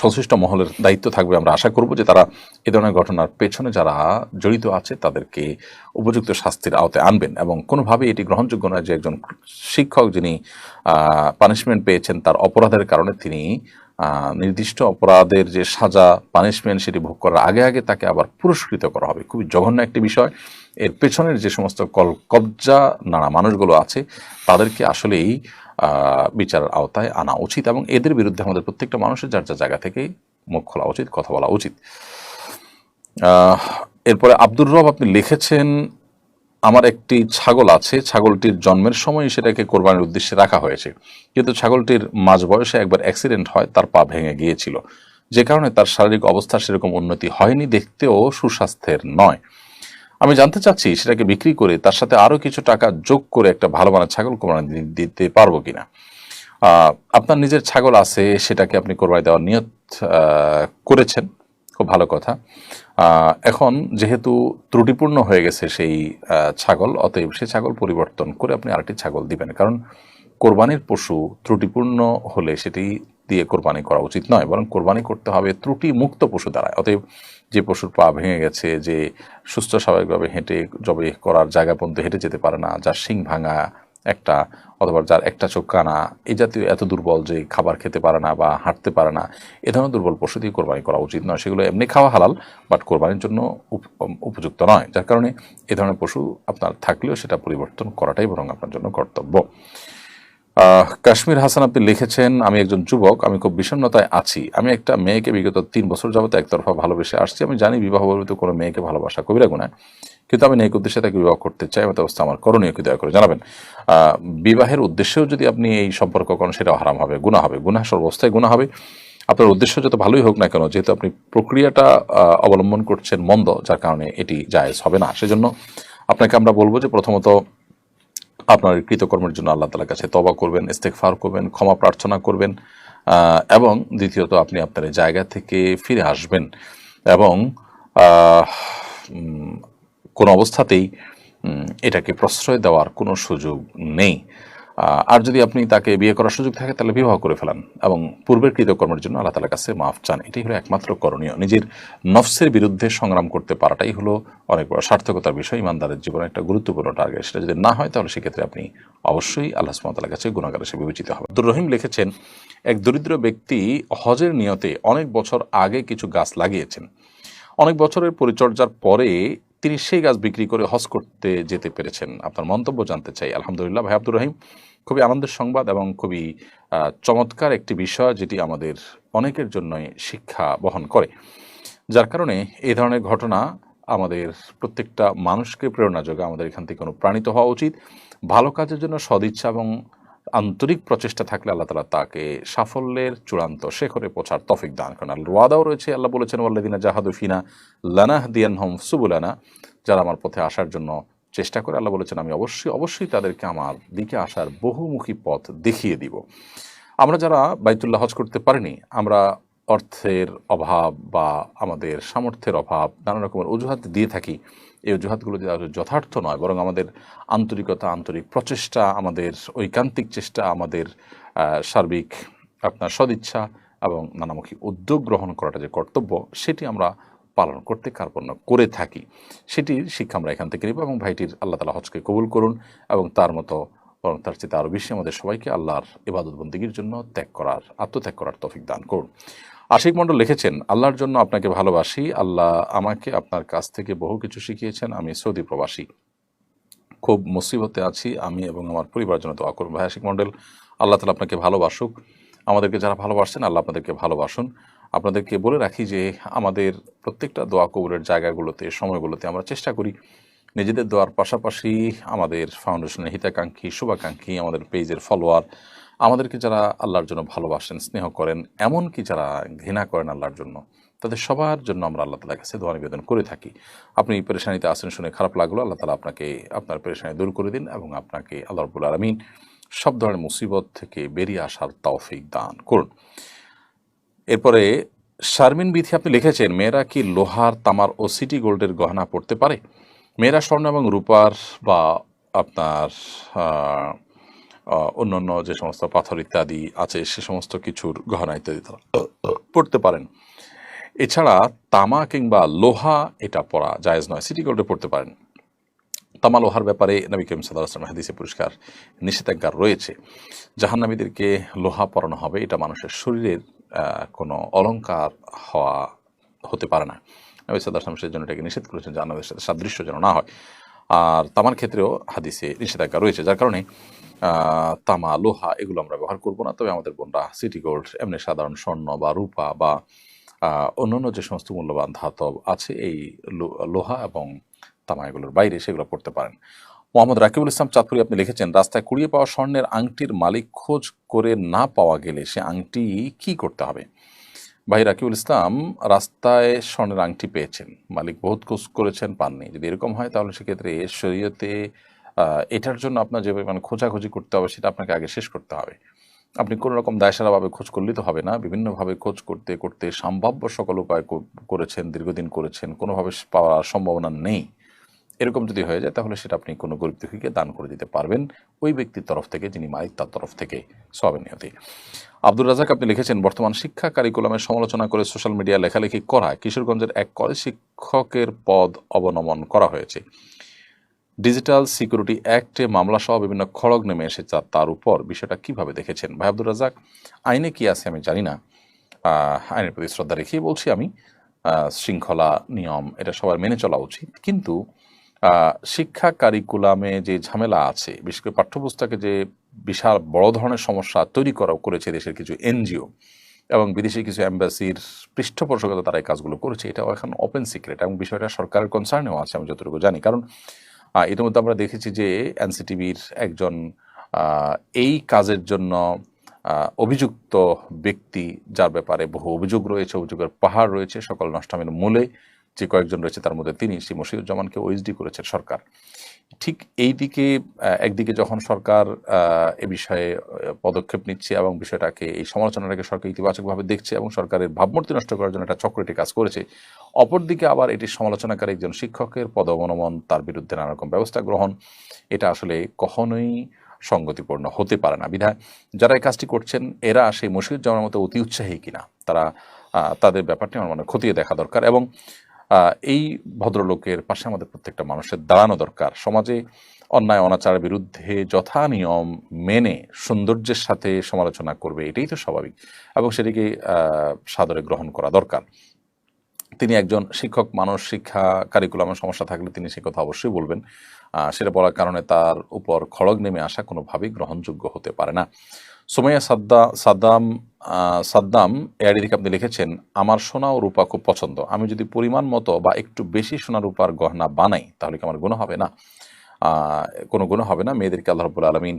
সংশ্লিষ্ট মহলের দায়িত্ব থাকবে, আমরা আশা করব যে তারা এ ধরনের ঘটনার পেছনে যারা জড়িত আছে তাদেরকে উপযুক্ত শাস্তির আওতায় আনবেন এবং কোনোভাবেই এটি গ্রহণযোগ্য নয় যে একজন শিক্ষক যিনি পানিশমেন্ট পেয়েছেন তার অপরাধের কারণে তিনি নির্দিষ্ট অপরাধের যে সাজা পানিশমেন্ট সেটি ভোগ করার আগে আগে তাকে আবার পুরস্কৃত করা হবে। খুবই জঘন্য একটি বিষয়। এর পেছনের যে সমস্ত কবজা নানা মানুষগুলো আছে তাদেরকে আসলেই বিচারের আওতায় আনা উচিত এবং এদের বিরুদ্ধে আমাদের প্রত্যেকটা মানুষের যার যার জায়গা থেকে মুখ খোলা উচিত, কথা বলা উচিত। এরপরে আব্দুর রব আপনি লিখেছেন, আমার একটি ছাগল আছে, ছাগলটির জন্মের সময় সেটাকে কোরবানির উদ্দেশ্যে রাখা হয়েছে, কিন্তু ছাগলটির মাঝ বয়সে একবার অ্যাক্সিডেন্ট হয়, তার পা ভেঙে গিয়েছিল, যে কারণে তার শারীরিক অবস্থা সেরকম উন্নতি হয়নি, দেখতেও সুস্বাস্থ্যের নয়। আমি জানতে চাচ্ছি সেটাকে বিক্রি করে তার সাথে আরো কিছু টাকা যোগ করে একটা ভালো মানের ছাগল কোরবানি দিতে পারবো কিনা। আপনার নিজের ছাগল আছে, সেটাকে আপনি কোরবানি দেওয়ার নিয়ত করেছেন, খুব ভালো কথা। এখন যেহেতু ত্রুটিপূর্ণ হয়ে গেছে সেই ছাগল, অতএব সে ছাগল পরিবর্তন করে আপনি আরেকটি ছাগল দিবেন, কারণ কোরবানির পশু ত্রুটিপূর্ণ হলে সেটি দিয়ে কোরবানি করা উচিত নয়, বরং কোরবানি করতে হবে ত্রুটি মুক্ত পশু দ্বারা। অতএব যে পশুর পা ভেঙে গেছে, যে সুস্থ স্বাভাবিকভাবে হেঁটে জবে করার জায়গা পর্যন্ত হেঁটে যেতে পারে না, যার শিং ভাঙা একটা, অথবা যার একটা চোখ কানা, এই জাতীয় এত দুর্বল যে খাবার খেতে পারে না বা হাঁটতে পারে না, এ ধরনের দুর্বল পশু দিয়ে কোরবানি করা উচিত নয়। সেগুলো এমনি খাওয়া হালাল, বাট কোরবানির জন্য উপযুক্ত নয়, যার কারণে এ ধরনের পশু আপনার থাকলেও সেটা পরিবর্তন করাটাই বরং আপনার জন্য কর্তব্য। কাশ্মীর হাসান আপনি লিখেছেন, আমি একজন যুবক, আমি খুব বিষণ্ণতায় আছি। আমি একটা মেয়েকে বিগত 3 বছর যাবত একতরফা ভালোবেসে আসছি। আমি জানি বিবাহ বহির্ভূত কোনো মেয়েকে ভালোবাসা কবিরা গুনাহ, কিন্তু আমি নেক উদ্দেশ্যে তাকে বিবাহ করতে চাই। এমত অবস্থা আমার করণীয় কি, দয়া করে জানাবেন। বিবাহের উদ্দেশ্যেও যদি আপনি এই সম্পর্ক করেন সেটাও হারাম হবে, গুনাহ হবে, গুনাহ সর্বস্থায় গুনাহ হবে। আপনার উদ্দেশ্য যত ভালোই হোক না কেন, যেহেতু আপনি প্রক্রিয়াটা অবলম্বন করছেন মন্দ, যার কারণে এটি জায়েজ হবে না। সেজন্য আপনাকে আমরা বলবো যে প্রথমত আপনার কৃতকর্মের জন্য আল্লাহ তাআলার কাছে তওবা করবেন, ইস্তেগফার করবেন, ক্ষমা প্রার্থনা করবেন, এবং দ্বিতীয়ত আপনি আপনার জায়গা থেকে ফিরে আসবেন এবং কোনো অবস্থাতেই এটাকে প্রশ্রয় দেওয়ার কোনো সুযোগ নেই। আর যদি আপনি তাকে বিয়ে করার সুযোগ থাকে তাহলে বিবাহ করে ফেলান এবং পূর্বের কৃতকর্মের জন্য আল্লাহ তাআলার কাছে মাফ চান। এটাই হলো একমাত্র করণীয়। নিজের নফসের বিরুদ্ধে সংগ্রাম করতে পারাটাই হলো অনেক বড় সার্থকতার বিষয়, ইমানদারের জীবনে একটা গুরুত্বপূর্ণ টার্গেট। সেটা যদি না হয় তাহলে সেক্ষেত্রে আপনি অবশ্যই আল্লাহ সুবহানাহু ওয়া তাআলার কাছে গুনাহগার হিসেবে বিবেচিত হবেন। আব্দুর রহিম লিখেছেন, এক দরিদ্র ব্যক্তি হজের নিয়তে অনেক বছর আগে কিছু গাছ লাগিয়েছেন। অনেক বছরের পরিচর্যার পরে তিনি সেই গাছ বিক্রি করে হজ করতে যেতে পেরেছেন। আপনার মন্তব্য জানতে চাই। আলহামদুলিল্লাহ ভাই আব্দুর রহিম, খুবই আনন্দের সংবাদ এবং খুবই চমৎকার একটি বিষয়, যেটি আমাদের অনেকের জন্যই শিক্ষা বহন করে, যার কারণে এই ধরনের ঘটনা আমাদের প্রত্যেকটা মানুষকে প্রেরণা যোগায়। আমাদের এখান থেকে অনুপ্রাণিত হওয়া উচিত। ভালো কাজের জন্য সদিচ্ছা এবং আন্তরিক প্রচেষ্টা থাকলে আল্লাহ তাআলা তাকে সাফল্যের চূড়ান্ত শিখরে পৌঁছার তৌফিক দান করেন। আল্লাহর ওয়াদাও রয়েছে, আল্লাহ বলেছেন, ওয়াল্লাযিনা জাহাদু ফিনা লানাহদিয়ানহুম সুবুলানা, যারা আমার পথে আসার জন্য চেষ্টা করে, আল্লাহ বলেছেন আমি অবশ্যই তাদেরকে আমার দিকে আসার বহুমুখী পথ দেখিয়ে দিব। আমরা যারা বাইতুল্লাহ হজ করতে পারিনি, আমরা অর্থের অভাব বা আমাদের সামর্থ্যের অভাব, নানা রকমের অজুহাত দিয়ে থাকি। এই অজুহাতগুলো যে যথার্থ নয়, বরং আমাদের আন্তরিকতা, আন্তরিক প্রচেষ্টা, আমাদের ঐকান্তিক চেষ্টা, আমাদের সার্বিক আপনার সদিচ্ছা এবং নানামুখী উদ্যোগ গ্রহণ করাটা যে কর্তব্য, সেটি আমরা পালন করতে কার্পণ্য করে থাকি। সেটির শিক্ষা আমরা এখান থেকে নেব এবং ভাইটির আল্লাহ তাআলা হজকে কবুল করুন এবং তার মতো বরং তার চেয়ে আরও বেশি আমাদের সবাইকে আল্লাহর ইবাদত বন্দেগীর জন্য আত্মত্যাগ করার তৌফিক দান করুন। আশিক মণ্ডল লিখেছেন, আল্লাহর জন্য আপনাকে ভালোবাসি, আল্লাহ আমাকে আপনার কাছ থেকে বহু কিছু শিখিয়েছেন। আমি সৌদি প্রবাসী, খুব মুসিবতে আছি, আমি এবং আমার পরিবারের জন্য দোয়া করুন। ভাই আশিক মণ্ডল, আল্লাহ তাআলা আপনাকে ভালোবাসুক। আমাদেরকে যারা ভালোবাসছেন আল্লাহ আপনাদেরকে ভালোবাসুন। আপনাদেরকে বলে রাখি যে আমাদের প্রত্যেকটা দোয়া কবুলের জায়গাগুলোতে, সময়গুলোতে আমরা চেষ্টা করি নিজেদের দোয়ার পাশাপাশি আমাদের ফাউন্ডেশনের হিতাকাঙ্ক্ষী, শুভাকাঙ্ক্ষী, আমাদের পেজের ফলোয়ার, আমাদেরকে যারা আল্লাহর জন্য ভালোবাসেন, স্নেহ করেন, এমনকি যারা ঘৃণা করেন আল্লাহর জন্য, তাদের সবার জন্য আমরা আল্লাহ তাআলার কাছে দোয়া নিবেদন করে থাকি। আপনি পেরেশানিতে আছেন শুনে খারাপ লাগলো, আল্লাহ তাআলা আপনাকে আপনার পেরেশানি দূর করে দিন এবং আপনাকে আল্লাহ রাব্বুল আলামিন সব ধরনের মুসিবত থেকে বেরিয়ে আসার তৌফিক দান করুন। এরপরে শারমিন বিথি আপনি লিখেছেন, মেয়েরা কি লোহার, তামার ও সিটি গোল্ডের গহনা পড়তে পারে? মেয়েরা স্বর্ণ এবং রূপার বা আপনার আহ, অন্যান্য যে সমস্ত পাথর ইত্যাদি আছে সে সমস্ত কিছুর গহনা ইত্যাদি তারা পড়তে পারেন। এছাড়া তামা কিংবা লোহা এটা পরা জায়েজ নয়। সিটি গোল্ডে পড়তে পারেন। তামা লোহার ব্যাপারে নবী করিম সাল্লাল্লাহু আলাইহি ওয়াসাল্লাম হাদিসে পরিষ্কার নিষেধাজ্ঞা রয়েছে। জাহান্নামীদেরকে লোহা পরানো হবে, এটা মানুষের শরীরের কোনো অলংকার হওয়া হতে পারে না। নবী সাল্লাল্লাহু আলাইহি ওয়াসাল্লাম সেই জন্য এটাকে নিষেধ করেছেন, জাহান্নামের সাথে সাদৃশ্য যেন না হয়। আর তামার ক্ষেত্রেও হাদিসে নিষেধাজ্ঞা রয়েছে, যার কারণে তামা লোহা এগুলো আমরা ব্যবহার করব না। তবে আমাদের বোনরা সিটি গোল্ড, এমনি সাধারণ স্বর্ণ বা রূপা বা অন্যান্য যে সমস্ত মূল্যবান ধাতব আছে এই লোহা এবং তামা এগুলোর বাইরে সেগুলো পড়তে পারেন। মোহাম্মদ রাকিবুল ইসলাম চাঁদপুরি আপনি লিখেছেন, রাস্তায় কুড়িয়ে পাওয়া স্বর্ণের আংটির মালিক খোঁজ করে না পাওয়া গেলে সে আংটি কি করতে হবে? ভাই রাকিবুল ইসলাম, রাস্তায় স্বর্ণের আংটি পেয়েছেন, মালিক বহুত খোঁজ করেছেন, পাননি। যদি এরকম হয় তাহলে সেক্ষেত্রে শরীয়তে এটার জন্য আপনার যে পরিমাণ খোঁজাখুঁজি করতে হবে সেটা আপনাকে আগে শেষ করতে হবে। আপনি কোনো রকম দায়সারাভাবে খোঁজ করলেই তো হবে না। বিভিন্নভাবে খোঁজ করতে করতে সম্ভাব্য সকল উপায় করেছেন, দীর্ঘদিন করেছেন, কোনোভাবে পাওয়ার সম্ভাবনা নেই। এরকম যদি হয়ে যায় তাহলে সেটা আপনি কোনো গরিব দুঃখীকে দান করে দিতে পারবেন, ওই ব্যক্তির তরফ থেকে যিনি মালিক তার তরফ থেকে, সওয়াবের নিয়তে। আব্দুর রাজাক আপনি লিখেছেন, বর্তমান শিক্ষা কারিকুলামের সমালোচনা করে সোশ্যাল মিডিয়া লেখালেখি করায় কিশোরগঞ্জের এক কলেজ শিক্ষকের পদ অবনমন করা হয়েছে। ডিজিটাল সিকিউরিটি অ্যাক্টে মামলা সহ বিভিন্ন খড়গ নেমে এসেছে তার উপর, বিষয়টা কিভাবে দেখেছেন? ভাই আব্দুর রাজাক, আইনে কি আছে আমি জানি না, আইনের প্রতি শ্রদ্ধা রেখেই বলছি আমি। শৃঙ্খলা, নিয়ম এটা সবার মেনে চলা উচিত, কিন্তু শিক্ষা কারিকুলামে যে ঝামেলা আছে, বিশেষ করে পাঠ্যপুস্তকে যে বিশাল বড় ধরনের সমস্যা তৈরি করেছে দেশের কিছু এনজিও এবং বিদেশি কিছু অ্যাম্বাসির পৃষ্ঠপোষকতা তারা এই কাজগুলো করেছে, এটাও এখন ওপেন সিক্রেট এবং বিষয়টা সরকারের কনসার্নেও আছে আমি যতটুকু জানি। কারণ ইতিমধ্যে আমরা দেখেছি যে এনসিটিভির একজন এই কাজের জন্য অভিযুক্ত ব্যক্তি, যার ব্যাপারে বহু অভিযোগ রয়েছে, অভিযোগের পাহাড় রয়েছে, সকল নষ্টামের মূলে যে কয়েকজন রয়েছে তার মধ্যে তিনি, শ্রী মশিউজ্জামানকে ওএসডি করেছে সরকার। ঠিক এই দিকে একদিকে যখন সরকার এ বিষয়ে পদক্ষেপ নিচ্ছে এবং বিষয়টাকে, এই সমালোচনাটাকে সরকার ইতিবাচকভাবে দেখছে এবং সরকারের ভাবমূর্তি নষ্ট করার জন্য একটা চক্রটি কাজ করেছে, অপরদিকে আবার এটি সমালোচনাকারী একজন শিক্ষকের পদ অবনমন, তার বিরুদ্ধে নানা রকম ব্যবস্থা গ্রহণ, এটা আসলে কখনোই সঙ্গতিপূর্ণ হতে পারে না। বিধায় যারা এই কাজটি করছেন এরা সেই মশিউজ্জামানের মতো অতি উৎসাহী কিনা তারা তাদের ব্যাপারটি আমার মনে হয় খতিয়ে দেখা দরকার। এবং এই ভদ্রলোকের পাশে আমাদের প্রত্যেকটা মানুষের দাঁড়ানো দরকার। সমাজে অন্যায় অনাচারের বিরুদ্ধে যথা নিয়ম মেনে সৌন্দর্যের সাথে সমালোচনা করবে, এটাই তো স্বাভাবিক এবং সেটিকে সাদরে গ্রহণ করা দরকার। তিনি একজন শিক্ষক মানুষ, শিক্ষা কারিকুলামের সমস্যা থাকলে তিনি সে কথা অবশ্যই বলবেন। সেটা বলার কারণে তার উপর খড়গ নেমে আসা কোনোভাবেই গ্রহণযোগ্য হতে পারে না। সুমাইয়া সাদ্দাম এআইডি থেকে আপনি লিখেছেন, আমার সোনা ও রূপা খুব পছন্দ, আমি যদি পরিমাণ মতো বা একটু বেশি সোনা রূপার গহনা বানাই তাহলে কি আমার গুনাহ হবে না? কোনো গুনাহ হবে না। মেয়েদেরকে আল্লাহ রাব্বুল আলামিন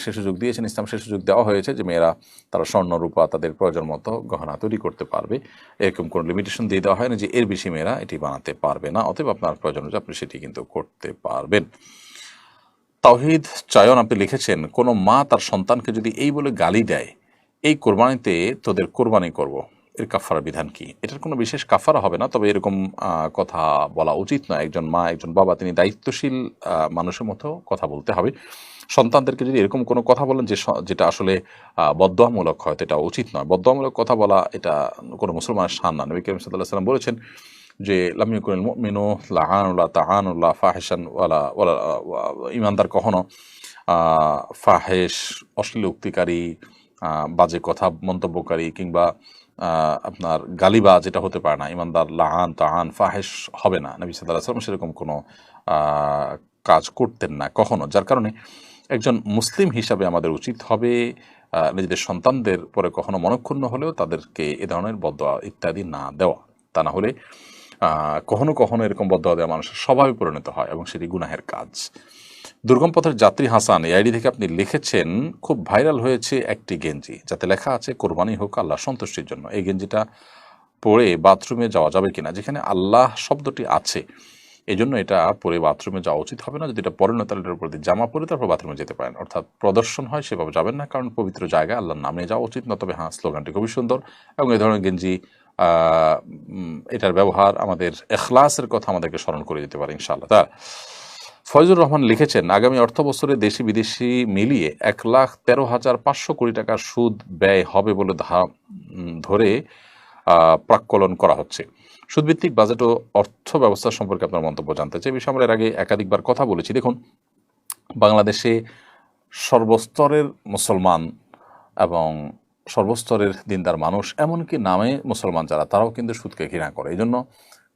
সে সুযোগ দিয়েছেন, ইসলাম সে সুযোগ দেওয়া হয়েছে যে মেয়েরা তারা স্বর্ণ রূপা তাদের প্রয়োজন মতো গহনা তৈরি করতে পারবে। এরকম কোনো লিমিটেশন দিয়ে দেওয়া হয় না যে এর বেশি মেয়েরা এটি বানাতে পারবে না, অতএব আপনার প্রয়োজন হচ্ছে আপনি সেটি কিন্তু করতে পারবেন। তাওহিদ চায়ন আপনি লিখেছেন, কোনো মা তার সন্তানকে যদি এই বলে গালি দেয়, এই কোরবানিতে তোদের কোরবানি করব, এর কাফারা বিধান কি? এটার কোনো বিশেষ কাফারা হবে না, তবে এরকম কথা বলা উচিত নয়। একজন মা, একজন বাবা, তিনি দায়িত্বশীল মানুষের মতো কথা বলতে হবে। সন্তানদেরকে যদি এরকম কোনো কথা বলেন যেটা আসলে বদদোয়ামূলক হয়, তো এটা উচিত নয়। বদদোয়ামূলক কথা বলা এটা কোনো মুসলমানের শান না। নবী করিম সাল্লাল্লাহু আলাইহি ওয়াসাল্লাম বলেছেন যে লাম ইয়াকুনিল মুমিনু লাআনুল্লাহ তাআনুল্লাহ ফাহিশান ওয়ালা ওয়ালা ঈমানদার কখনো ফাহেশ, অশ্লীল উক্তিকারী, বাজে কথা মন্তব্যকারী কিংবা আপনার গালিবাজ এটা হতে পারে না। ঈমানদার লাআন তাআন ফাহেশ হবে না। নবী সাল্লাল্লাহু আলাইহি ওয়াসাল্লাম সেরকম কোনো কাজ করতেন না কখনো। যার কারণে একজন মুসলিম হিসাবে আমাদের উচিত হবে নিজেদের সন্তানদের পরে কখনো মনক্ষুণ্ণ হলেও তাদেরকে এ ধরনের বদদোয়া ইত্যাদি না দেওয়া। তা না হলে কখনো কখনো এরকম বদদোয়া দেওয়া মানুষের স্বভাবে পরিণত হয় এবং সেটি গুনাহের কাজ। দুর্গম পথের যাত্রী হাসান এই আইডি থেকে আপনি লিখেছেন, খুব ভাইরাল হয়েছে একটি গেঞ্জি যাতে লেখা আছে কোরবানি হোক আল্লাহ সন্তুষ্টির জন্য। এই গেঞ্জিটা পরে বাথরুমে যাওয়া যাবে কিনা? যেখানে আল্লাহ শব্দটি আছে এজন্য এটা পরে বাথরুমে যাওয়া উচিত হবে না। যদি এটা পরেন তাহলে এটার উপর দিয়ে জামা পরে তারপর বাথরুমে যেতে পারেন, অর্থাৎ প্রদর্শন হয় সেভাবে যাবেন না, কারণ পবিত্র জায়গায় আল্লাহর নামে যাওয়া উচিত। নতবে হ্যাঁ, স্লোগানটি খুবই সুন্দর এবং এই ধরনের গেঞ্জি এটার ব্যবহার আমাদের এখলাসের কথা আমাদেরকে স্মরণ করে দিতে পারে ইনশাআল্লাহ। তার ফয়জুর রহমান লিখেছেন, আগামী অর্থ বছরে দেশি বিদেশি মিলিয়ে 1,13,500 কোটি টাকার সুদ ব্যয় হবে বলে ধরে প্রাক্কলন করা হচ্ছে। সুদভিত্তিক বাজেট ও অর্থ ব্যবস্থা সম্পর্কে আপনার মন্তব্য জানতে চাই। বিষয়ে আমরা এর আগে একাধিকবার কথা বলেছি। দেখুন, বাংলাদেশে সর্বস্তরের মুসলমান এবং সর্বস্তরের দিনদার মানুষ, এমনকি নামে মুসলমান যারা, তারাও কিন্তু সুদকে ঘৃণা করে। এই জন্য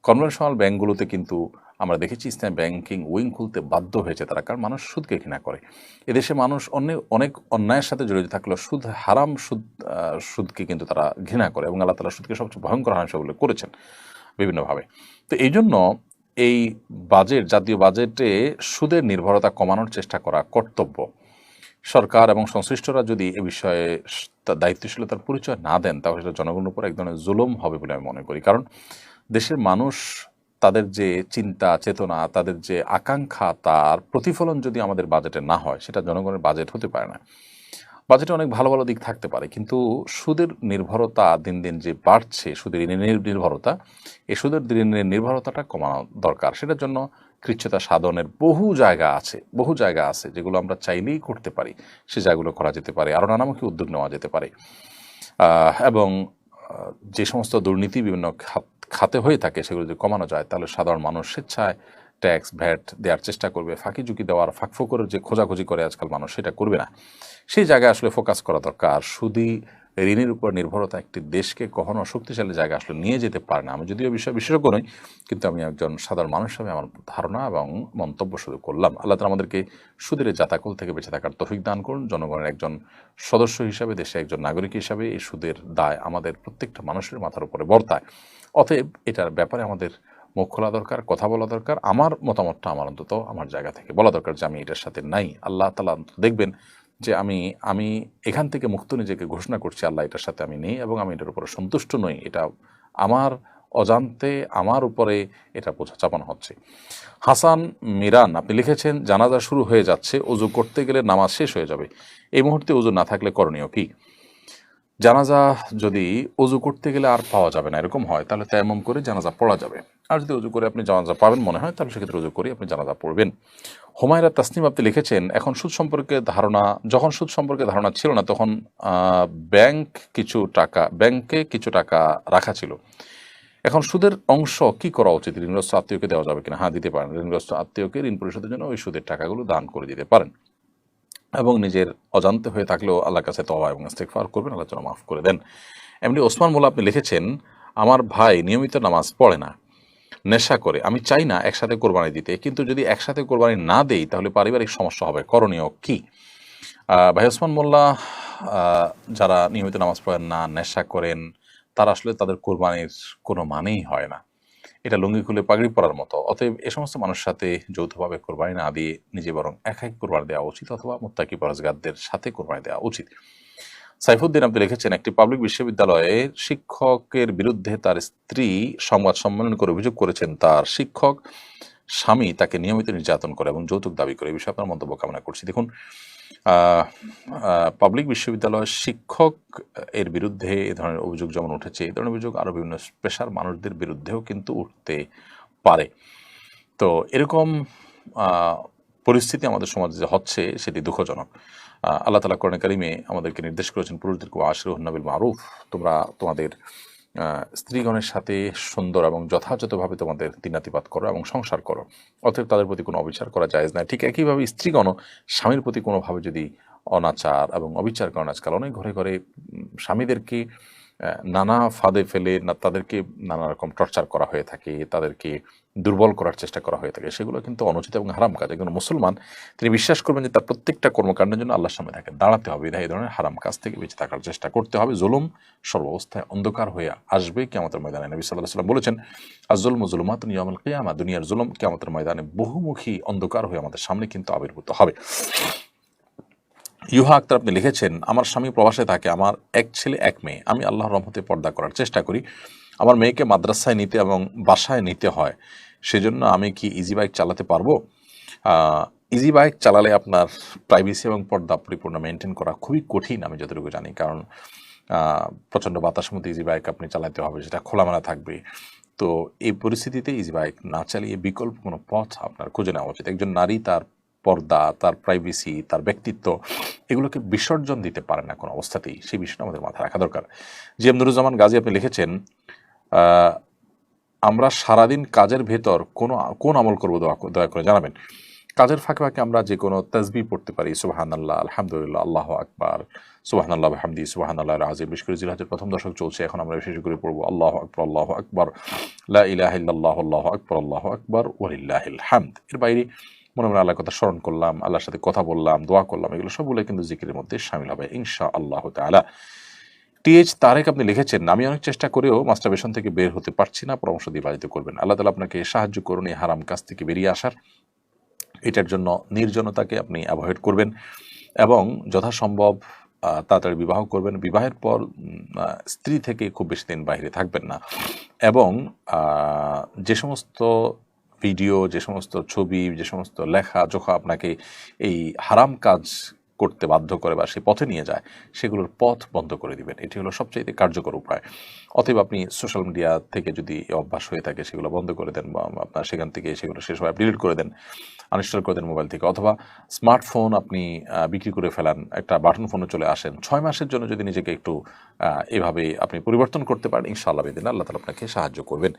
কনভেনশনাল ব্যাংকগুলোতে কিন্তু আমরা দেখেছি ইসলামী ব্যাংকিং উইং খুলতে বাধ্য হয়েছে তারা, কারণ মানুষ সুদকে ঘৃণা করে। এদেশে মানুষ অনেক অন্যায়ের সাথে জড়িত থাকলেও সুদ, হারাম সুদকে কিন্তু তারা ঘৃণা করে, এবং আল্লাহ তাআলা সুদকে সবচেয়ে ভয়ঙ্কর হারাম বলে করেছেন বিভিন্নভাবে। তো এই জন্য এই জাতীয় বাজেটে সুদের নির্ভরতা কমানোর চেষ্টা করা কর্তব্য। সরকার এবং সংশ্লিষ্টরা যদি এ বিষয়ে দায়িত্বশীলতার পরিচয় না দেন, তাহলে সেটা জনগণের উপর এক ধরনের জুলুম হবে বলে আমি মনে করি। কারণ দেশের মানুষ, তাদের যে চিন্তা চেতনা, তাদের যে আকাঙ্ক্ষা, তার প্রতিফলন যদি আমাদের বাজেটে না হয়, সেটা জনগণের বাজেট হতে পারে না। বাজেটে অনেক ভালো ভালো দিক থাকতে পারে, কিন্তু সুদের নির্ভরতা দিন দিন যে বাড়ছে, সুদের নির্ভরতা, এই সুদের নির্ভরতাটা কমানো দরকার। সেটার জন্য কৃচ্ছতা সাধনের বহু জায়গা আছে যেগুলো আমরা চাইলেই করতে পারি। সে জায়গাগুলো করা যেতে পারে, আরও নানামুখী উদ্যোগ নেওয়া যেতে পারে। এবং যে সমস্ত দুর্নীতি বিভিন্ন খাতে হয়ে থাকে, সেগুলো যদি কমানো যায়, তাহলে সাধারণ মানুষ স্বেচ্ছায় ট্যাক্স ভ্যাট দেওয়ার চেষ্টা করবে। ফাঁকি ঝুঁকি দেওয়ার, ফাঁকফোকরের যে খোঁজাখুঁজি করে আজকাল মানুষ, সেটা করবে না। সেই জায়গায় আসলে ফোকাস করা দরকার। সুদী ঋণের উপর নির্ভরতা একটি দেশকে কখনো শক্তিশালী জায়গায় আসলে নিয়ে যেতে পারে না। আমি যদিও বিষয় বিশেষজ্ঞ নই, কিন্তু আমি একজন সাধারণ মানুষ হিসাবে আমার ধারণা এবং মন্তব্য শুরু করলাম। আল্লাহ তাআলা আমাদেরকে সুদের জাতাকল থেকে বেঁচে থাকার তৌফিক দান করুন। জনগণের একজন সদস্য হিসাবে, দেশে একজন নাগরিক হিসাবে এই সুদের দায় আমাদের প্রত্যেকটা মানুষের মাথার উপরে বর্তায়। অতএব এটার ব্যাপারে আমাদের মুখ খোলা দরকার, কথা বলা দরকার। আমার মতামতটা অন্তত আমার জায়গা থেকে বলা দরকার যে আমি এটার সাথে নাই। আল্লাহ তাআলা দেখবেন যে আমি এখান থেকে মুক্ত নিজেকে ঘোষণা করছি, আল্লাহ এটার সাথে আমি নেই এবং আমি এটার উপরে সন্তুষ্ট নই। এটা আমার অজান্তে আমার উপরে এটা বোঝা চাপানো হচ্ছে। হাসান মিরান আপনি লিখেছেন, জানাজা শুরু হয়ে যাচ্ছে, ওযু করতে গেলে নামাজ শেষ হয়ে যাবে, এই মুহূর্তে ওযু না থাকলে করণীয় কি? জানাজা যদি ওযু করতে গেলে আর পাওয়া যাবে না এরকম হয়, তাহলে তায়াম্মুম করে জানাজা পড়া যাবে। আর যদি ওযু করে আপনি জানাজা পাবেন মনে হয়, তাহলে সেক্ষেত্রে ওযু করে আপনি জানাজা পড়বেন। হুমায়রা তাসনিম আপনি লিখেছেন, যখন সুদ সম্পর্কে ধারণা ছিল না, তখন ব্যাংকে কিছু টাকা রাখা ছিল। এখন সুদের অংশ কি করা উচিত? ঋণগ্রস্ত আত্মীয়কে দেওয়া যাবে কিনা? হ্যাঁ, দিতে পারেন। ঋণগ্রস্ত আত্মীয়কে ঋণ পরিশোধের জন্য ওই সুদের টাকাগুলো দান করে দিতে পারেন, এবং নিজের অজান্তে হয়ে থাকলেও আল্লাহর কাছে তওবা এবং ইস্তেগফার করবেন, আল্লাহ যেন মাফ করে দেন। এমনি ওসমান মোল্লা আপনি লিখেছেন, আমার ভাই নিয়মিত নামাজ পড়ে না, নেশা করে, আমি চাই না একসাথে কোরবানি দিতে, কিন্তু যদি একসাথে কোরবানি না দেই তাহলে পারিবারিক সমস্যা হবে, করণীয় কি? ভাই ওসমান মোল্লা, যারা নিয়মিত নামাজ পড়েন না, নেশা করেন, তারা আসলে তাদের কোরবানির কোনো মানেই হয় না। এটা লুঙ্গি খুলে পাগড়ি পরার মতো। অতএব এ সমস্ত মানুষের সাথে যৌথভাবে কোরবানি না দিয়ে নিজে বরং একাই কোরবানি দেওয়া উচিত, অথবা মুত্তাকি পরহেজগারদের সাথে কোরবানি দেওয়া উচিত। সাইফুদ্দিন আপনি লিখেছেন, একটি পাবলিক বিশ্ববিদ্যালয়ের শিক্ষকের বিরুদ্ধে তার স্ত্রী সংবাদ সম্মেলন করে অভিযোগ করেছেন তার শিক্ষক স্বামী তাকে নিয়মিত নির্যাতন করে এবং যৌতুক দাবি করে। এই বিষয়ে আপনার মন্তব্য কামনা করছি। দেখুন, পাবলিক বিশ্ববিদ্যালয়ের শিক্ষক এর বিরুদ্ধে এ ধরনের অভিযোগ যেমন উঠেছে, এই ধরনের অভিযোগ আরও বিভিন্ন পেশার মানুষদের বিরুদ্ধেও কিন্তু উঠতে পারে। তো এরকম পরিস্থিতি আমাদের সমাজে যে হচ্ছে, সেটি দুঃখজনক। আল্লাহ তাআলা কোরআনে কারিমে আমাদেরকে নির্দেশ করেছেন, পুরুষদেরকে আশিরুহুন্না বিল মারুফ, তোমরা তোমাদের স্ত্রীগণের সাথে সুন্দর এবং যথাযথভাবে তোমাদের দিনাতিপাত করো এবং সংসার করো, অতএব তাদের প্রতি কোনো অবিচার করা জায়েজ নয়। ঠিক একইভাবে স্ত্রীগণও স্বামীর প্রতি কোনোভাবে যদি অনাচার এবং অবিচার করেন, আজকাল অনেক ঘরে ঘরে স্বামীদেরকে নানা ফাঁদে ফেলে তাদেরকে নানা রকম টর্চার করা হয়ে থাকে, তাদেরকে দুর্বল করার চেষ্টা করা হয়ে থাকে, সেগুলো কিন্তু অনুচিত এবং হারাম কাজ। একজন মুসলমান তিনি বিশ্বাস করবেন যে তার প্রত্যেকটা কর্মকাণ্ডের জন্য আল্লাহর সামনে তাকে দাঁড়াতে হবে, এই ধরনের হারাম কাজ থেকে বেঁচে থাকার চেষ্টা করতে হবে। জুলুম সর্বাবস্থায় অন্ধকার হয়ে আসবে কিয়ামতের ময়দানে। নবী সাল্লাল্লাহু আলাইহি ওয়াসাল্লাম বলেছেন, আয-যুলমু যুলুমাতুন ইয়াউমাল কিয়ামা, দুনিয়ার জুলুম কিয়ামতের ময়দানে বহুমুখী অন্ধকার হয়ে আমাদের সামনে কিন্তু আবির্ভূত হবে। ইউহা আক্তার আপনি লিখেছেন, আমার স্বামী প্রবাসে থাকে, আমার এক ছেলে এক মেয়ে, আমি আল্লাহর রহমতে পর্দা করার চেষ্টা করি। আমার মেয়েকে মাদ্রাসায় নিতে এবং বাসায় নিতে হয়, সেজন্য আমি কি ইজি বাইক চালাতে পারবো? ইজি বাইক চালালে আপনার প্রাইভেসি এবং পর্দা পরিপূর্ণ মেনটেন করা খুবই কঠিন, আমি যতটুকু জানি। কারণ প্রচণ্ড বাতাসের মধ্যে ইজি বাইক আপনি চালাতে হবে, যেটা খোলামেলা থাকবে। তো এই পরিস্থিতিতে ইজি বাইক না চালিয়ে বিকল্প কোনো পথ আপনার খুঁজে নেওয়া উচিত। একজন নারী তার পর্দা, তার প্রাইভেসি, তার ব্যক্তিত্ব এগুলোকে বিসর্জন দিতে পারে না কোনো অবস্থাতেই। সেই বিষয়টা আমাদের মাথায় রাখা দরকার। জি এম নুরুজ্জামান গাজী আপনি লিখেছেন, আমরা সারাদিন কাজের ভেতর কোন আমল করবো দয়া করে জানাবেন। কাজের ফাঁকে ফাঁকে আমরা যে কোনো তাসবিহ পড়তে পারি, সুবহানাল্লাহ, আলহামদুলিল্লাহ, আল্লাহু আকবার, সুবহানাল্লাহ ওয়া বিহামদিহি, সুবহানাল্লাহিল আযীম। বিশেষ করে জিলহজের প্রথম দশক চলছে, এখন আমরা বিশেষ করে পড়বো আল্লাহু আকবার, আল্লাহু আকবার, লা ইলাহা ইল্লাল্লাহ, আল্লাহু আকবার, আল্লাহু আকবার ওয়া লিল্লাহিল হামদ। এর বাইরে মনে মনে আল্লাহর কথা স্মরণ করলাম, আল্লাহর সাথে কথা বললাম, দোয়া করলাম, এগুলো সবগুলো কিন্তু জিকিরের মধ্যে শামিল হবে ইনশাআল্লাহ তাআলা। টিএইচ তারেক আপনি লিখেছেন, আমি অনেক চেষ্টা করেও মাস্টারবেশন থেকে বের হতে পারছি না, পরামর্শ দিয়ে বাড়িতে করবেন। আল্লাহ তাআলা আপনাকে সাহায্য করুন এই হারাম কাজ থেকে বেরিয়ে আসার। এটার জন্য নির্জনতাকে আপনি অ্যাভয়েড করবেন এবং যথাসম্ভব তাড়াতাড়ি বিবাহ করবেন। বিবাহের পর স্ত্রী থেকে খুব বেশি দিন বাইরে থাকবেন না এবং যে সমস্ত ভিডিও, যে সমস্ত ছবি, যে সমস্ত লেখা জোখা আপনাকে এই হারাম কাজ করতে বাধ্য করে বা সেই পথে নিয়ে যায়, সেগুলোর পথ বন্ধ করে দিবেন। এটি হলো সবচেয়ে কার্যকর উপায়। অতএব আপনি সোশ্যাল মিডিয়া থেকে যদি অভ্যাস হয়ে থাকে সেগুলো বন্ধ করে দেন, বা আপনার সেখান থেকে সেগুলো শেষ হয় ডিলিট করে দেন, আনইনস্টল করে দেন মোবাইল থেকে, অথবা স্মার্টফোন আপনি বিক্রি করে ফেলান, একটা বাটন ফোনে চলে আসেন। 6 মাসের জন্য যদি নিজেকে একটু এভাবে আপনি পরিবর্তন করতে পারেন, ইনশাআল্লাহ বেদিন আল্লাহ তাআলা আপনাকে সাহায্য করবেন।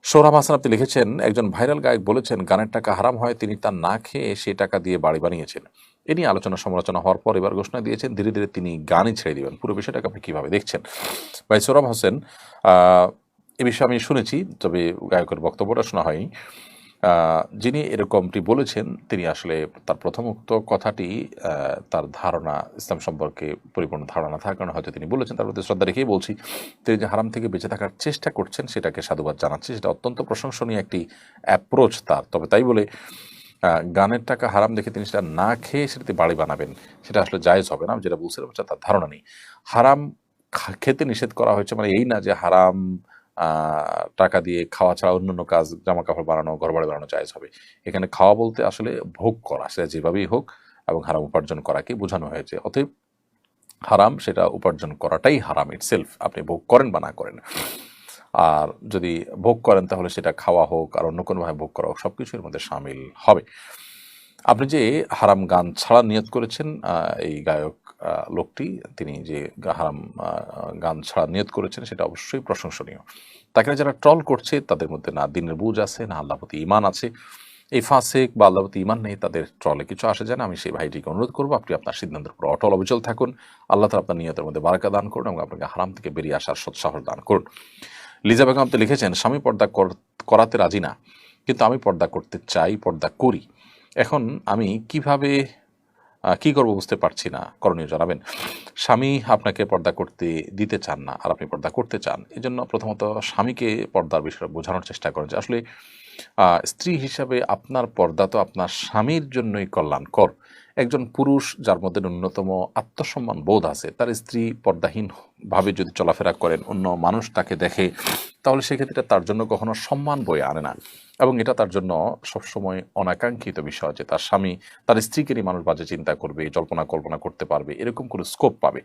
সোহরাব হাসান আপনি লিখেছেন, একজন ভাইরাল গায়ক বলেছেন গানের টাকা হারাম হয়, তিনি তা না খেয়ে সে টাকা দিয়ে বাড়ি বানিয়েছেন। এ নিয়ে আলোচনা সমালোচনা হওয়ার পর এবার ঘোষণা দিয়েছেন ধীরে ধীরে তিনি গানই ছেড়ে দিবেন। পুরো বিষয়টাকে আপনি কীভাবে দেখছেন? ভাই সোহরাব হোসেন, এ বিষয়ে আমি শুনেছি, তবে গায়কের বক্তব্যটা শোনা হয়নি। যিনি এরকমটি বলেছেন তিনি আসলে তার প্রথম উক্ত কথাটি তার ধারণা ইসলাম সম্পর্কে পরিপূর্ণ ধারণা থাকার কারণে হয়তো তিনি বলেছেন, তার প্রতি শ্রদ্ধা রেখেই বলছি। তিনি যে হারাম থেকে বেঁচে থাকার চেষ্টা করছেন সেটাকে সাধুবাদ জানাচ্ছি, সেটা অত্যন্ত প্রশংসনীয় একটি অ্যাপ্রোচ তার। তবে তাই বলে গানের টাকা হারাম দেখে তিনি সেটা না খেয়ে সেটাতে বাড়ি বানাবেন, সেটা আসলে জায়েজ হবে না। আমি যেটা বলছিলাম তার ধারণা নেই। হারাম খেতে নিষেধ করা হয়েছে মানে এই না যে হারাম টাকা দিয়ে খাওয়া ছাড়া অন্যান্য কাজ, জামা কাপড় বানানো, ঘরবাড়ি বানানো জায়েজ হবে। এখানে খাওয়া বলতে আসলে ভোগ করা, সেটা যেভাবেই হোক, এবং হারাম উপার্জন করাকে বোঝানো হয়েছে। অতএব হারাম সেটা উপার্জন করাটাই হারাম ইটসেলফ, আপনি ভোগ করেন বা না করেন। আর যদি ভোগ করেন তাহলে সেটা খাওয়া হোক আর অন্য কোনোভাবে ভোগ করা হোক, সব কিছুর মধ্যে সামিল হবে। আপনি যে হারাম গান ছাড়া নিয়ত করেছেন, এই গায়ক লোকটি তিনি যে হারাম গান ছাড়া নিয়ত করেছেন সেটা অবশ্যই প্রশংসনীয়। তাকে যারা ট্রল করছে তাদের মধ্যে না দিনের বুঝ আছে, না আল্লাহর প্রতি ঈমান আছে। এই ফাসিক বা আল্লাহর প্রতি ঈমান নেই, তাদের ট্রলে কিছু আসে যায় না। আমি সেই ভাইটিকে অনুরোধ করবো, আপনি আপনার সিদ্ধান্তের উপর অটল অবিচল থাকুন। আল্লাহ তাআলা আপনার নিয়তের মধ্যে বারাকা দান করুন এবং আপনাকে হারাম থেকে বেরিয়ে আসার সৎসাহস দান করুন। লিজা বেগম আপনি লিখেছেন, স্বামী পর্দা করাতে রাজি না, কিন্তু আমি পর্দা করতে চাই, পর্দা করি। এখন আমি কিভাবে কি করব বুঝতে পারছি না, করণীয় জানাবেন। স্বামী আপনাকে পর্দা করতে দিতে চান না আর আপনি পর্দা করতে চান, এই জন্য প্রথমত স্বামীকে পর্দার বিষয়ে বোঝানোর চেষ্টা করেন যে আসলে স্ত্রী হিসাবে আপনার পর্দা তো আপনার স্বামীর জন্যই কল্যাণকর। একজন পুরুষ যার মধ্যে ন্যূনতম আত্মসম্মান বোধ আছে, তার স্ত্রী পর্দাহীন ভাবে যদি চলাফেরা করেন, অন্য মানুষ তাকে দেখে, তাহলে সেক্ষেত্রে তার জন্য কখনো সম্মান বয়ে আনে না এবং এটা তার জন্য সবসময় অনাকাঙ্ক্ষিত বিষয় যে তার স্বামী তার স্ত্রীকে নিয়ে মানুষ বাজে চিন্তা করবে, জল্পনা কল্পনা করতে পারবে, এরকম কোনো স্কোপ পাবে।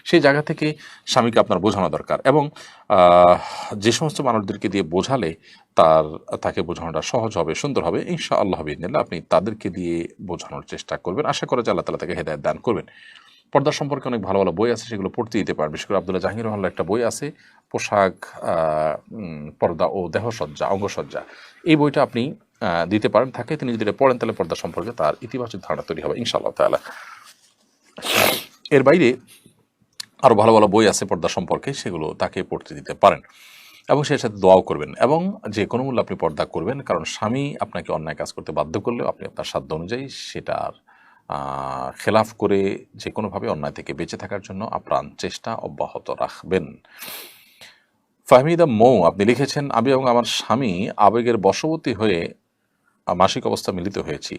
সেই জায়গা থেকে স্বামীকে আপনার বোঝানো দরকার এবং যে সমস্ত মানুষদেরকে দিয়ে বোঝালে তাকে বোঝানোটা সহজ হবে, সুন্দর হবে, ইনশাআল্লাহ বিইজনিল্লাহ আপনি তাদেরকে দিয়ে বোঝানোর চেষ্টা করবেন। আশা করা যায় আল্লাহ তাআলা তাকে হেদায়েত দান করবেন। পর্দা সম্পর্কে অনেক ভালো ভালো বই আছে, সেগুলো পড়তে দিতে পারেন। বিশেষ করে আব্দুল্লাহ জাহাঙ্গীর রহমানের একটা বই আছে, পোশাক, পর্দা ও দেহসজ্জা, অঙ্গসজ্জা। এই বইটা আপনি দিতে পারেন তাকে। তিনি যদি এটা পড়েন তাহলে পর্দা সম্পর্কে তার ইতিবাচক ধারণা তৈরি হবে ইনশাআল্লাহ তাআলা। এর বাইরে আরও ভালো ভালো বই আছে পর্দা সম্পর্কে, সেগুলো তাকে পড়তে দিতে পারেন এবং সেই সাথে দোয়াও করবেন এবং যে কোনো মূল্যে আপনি পর্দা করবেন, কারণ স্বামী আপনাকে অন্যায় কাজ করতে বাধ্য করলেও আপনি আপনার সাধ্য অনুযায়ী সেটার খেলাফ করে যে কোনোভাবে অন্যায় থেকে বেঁচে থাকার জন্য আপ্রাণ চেষ্টা অব্যাহত রাখবেন। ফাহমিদা মৌ আপনি লিখেছেন, আমি এবং আমার স্বামী আবেগের বশবর্তী হয়ে মাসিক অবস্থা মিলিত হয়েছি,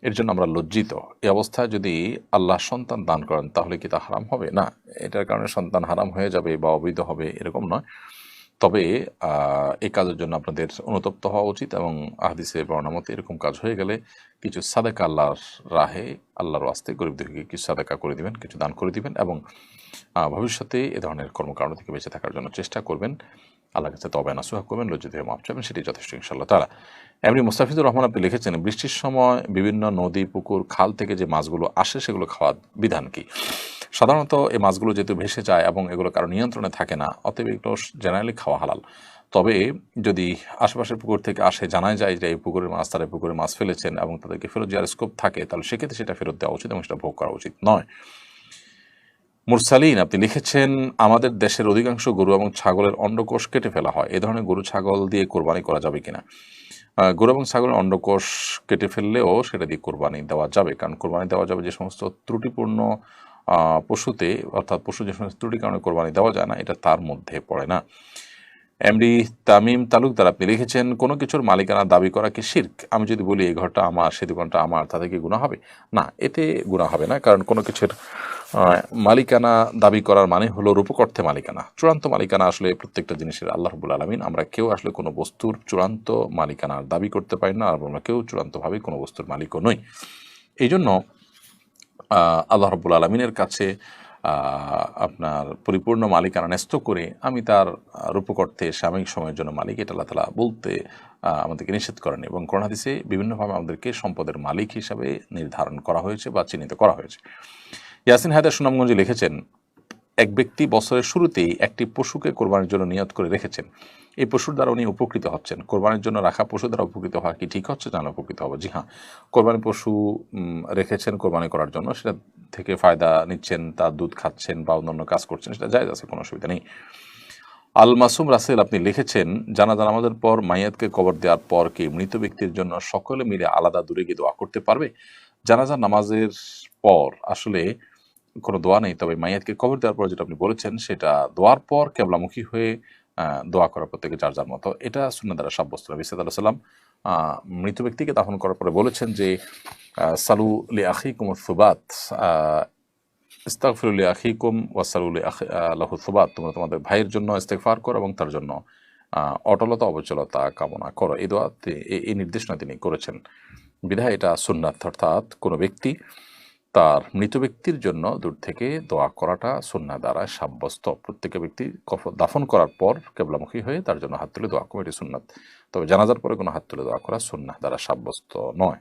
এর জন্য আমরা লজ্জিত। এই অবস্থায় যদি আল্লাহ সন্তান দান করেন তাহলে কি তা হারাম হবে? না, এটার কারণে সন্তান হারাম হয়ে যাবে বা অবৈধ হবে এরকম নয়। তবে এই কাজের জন্য আপনাদের অনুতপ্ত হওয়া উচিত, এবং আহাদিসে বর্ণনা মতে এরকম কাজ হয়ে গেলে কিছু সাদাকা আল্লাহর রাহে, আল্লাহর ওয়াস্তে গরিব দুঃখীকে কিছু সাদাকা করে দিবেন, কিছু দান করে দিবেন, এবং ভবিষ্যতে এ ধরনের কর্মকাণ্ড থেকে বেঁচে থাকার জন্য চেষ্টা করবেন। আল্লাহর কাছে তওবা নাসুহা করবেন, লজ্জিত হয়ে মাফ চাইবেন, সেটি যথেষ্ট ইনশাআল্লাহ তাআলা। এমনি মুস্তাফিজুর রহমান আপনি লিখেছেন, বৃষ্টির সময় বিভিন্ন নদী, পুকুর, খাল থেকে যে মাছগুলো আসে সেগুলো খাওয়ার বিধান কি? সাধারণত এই মাছগুলো যেহেতু ভেসে যায় এবং এগুলো কারো নিয়ন্ত্রণে থাকে না, অতএব এগুলো জেনারেলি খাওয়া হালাল। তবে যদি আশেপাশের পুকুর থেকে আসে, জানা যায় যে এই পুকুরের মাছ, তারা পুকুরে মাছ ফেলেছেন এবং তাদেরকে ফেরত যাওয়ার স্কোপ থাকে, তাহলে সেক্ষেত্রে সেটা ফেরত দেওয়া উচিত এবং সেটা ভোগ করা উচিত নয়। মুরসালিন আপনি লিখেছেন, আমাদের দেশের অধিকাংশ গরু এবং ছাগলের অন্ডকোষ কেটে ফেলা হয়, এ ধরনের গরু ছাগল দিয়ে কোরবানি করা যাবে কিনা? গরু এবং ছাগলের অন্ডকোষ কেটে ফেললেও সেটা দিয়ে কোরবানি দেওয়া যাবে, কারণ কোরবানি দেওয়া যাবে যে সমস্ত ত্রুটিপূর্ণ পশুতে, অর্থাৎ পশু যে সমস্ত ত্রুটির কারণে কোরবানি দেওয়া যায় না, এটা তার মধ্যে পড়ে না। এমডি তামিম তালুকদার আপনি লিখেছেন, কোনো কিছুর মালিকানা দাবি করা কি শিরক? আমি যদি বলি এই ঘরটা আমার, সেই দোকানটা আমার, তাতে কি গুনাহ হবে? না, এতে গুনাহ হবে না, কারণ কোনো কিছুর মালিকানা দাবি করার মানে হলো রূপকর্থে মালিকানা। চূড়ান্ত মালিকানা আসলে প্রত্যেকটা জিনিসের আল্লাহ রাব্বুল আলামিন। আমরা কেউ আসলে কোনো বস্তুর চূড়ান্ত মালিকানার দাবি করতে পারি না, আর আমরা কেউ চূড়ান্তভাবে কোনো বস্তুর মালিকও নই। এই জন্য আল্লাহ রাব্বুল আলামিনের কাছে আপনার পরিপূর্ণ মালিকানা ন্যস্ত করে আমি তার রূপকর্থে সাময়িক সময়ের জন্য মালিক, এটা আল্লাহ তাআলা বলতে আমাদেরকে নিষেধ করেন, এবং কোরআন হাদিসে বিভিন্নভাবে আমাদেরকে সম্পদের মালিক হিসাবে নির্ধারণ করা হয়েছে বা চিহ্নিত করা হয়েছে। ইয়াসিন হায়দার সুনামগঞ্জে লিখেছেন, এক ব্যক্তি বছরের শুরুতেই একটি পশুকে কোরবানির জন্য নিয়ত করে রেখেছেন, এই পশুর দ্বারা উনি উপকৃত হচ্ছেন। কোরবানির জন্য রাখা পশু দ্বারা উপকৃত হওয়া কি ঠিক হচ্ছে, জানা উপকৃত হবে? জি হ্যাঁ, কোরবানি পশু রেখেছেন কোরবানি করার জন্য, সেটা থেকে ফায়দা নিচ্ছেন, তার দুধ খাচ্ছেন বা অন্যান্য কাজ করছেন, সেটা জায়েজ আছে, কোনো অসুবিধা নেই। আল মাসুম রাসেল আপনি লিখেছেন, জানাজা নামাজের পর মাইয়াতকে কবর দেওয়ার পর কি মৃত ব্যক্তির জন্য সকলে মিলে আলাদা দূরে গিয়ে দোয়া করতে পারবে? জানাজা নামাজের পর আসলে কোনো দোয়া নেই, তবে মাইয়াতকে কবর দেওয়ার পর যেটা আপনি বলেছেন, সেটা দোয়ার পর কেবলামুখী হয়ে দোয়া করা প্রত্যেকে যার যার মতো, এটা সুন্নাহ দ্বারা সাব্যস্ত। নবী সাল্লাল্লাহু আলাইহি ওয়াসাল্লাম মৃত ব্যক্তিকে দাফন করার পরে বলেছেন যে, সালু লি আখিকুম সুবাত, ইস্তাগফিরু লি আখিকুম ওয়াসালু লাহু সুবাত, তোমরা তোমাদের ভাইয়ের জন্য ইস্তেগফার করো এবং তার জন্য অটলতা অবচলতা কামনা করো। এই দোয়াতে এই নির্দেশনা তিনি করেছেন, বিধায় এটা সুন্নাত, অর্থাৎ কোনো ব্যক্তি তার মৃত ব্যক্তির জন্য দূর থেকে দোয়া করাটা সুন্নাহ দ্বারা সাব্যস্ত। প্রত্যেক ব্যক্তি দাফন করার পর কেবলামুখী হয়ে তার জন্য হাত তুলে দোয়া করা, এটি সুন্নাত। তবে জানাজার পরে কোনো হাত তুলে দোয়া করা সুন্নাহ দ্বারা সাব্যস্ত নয়।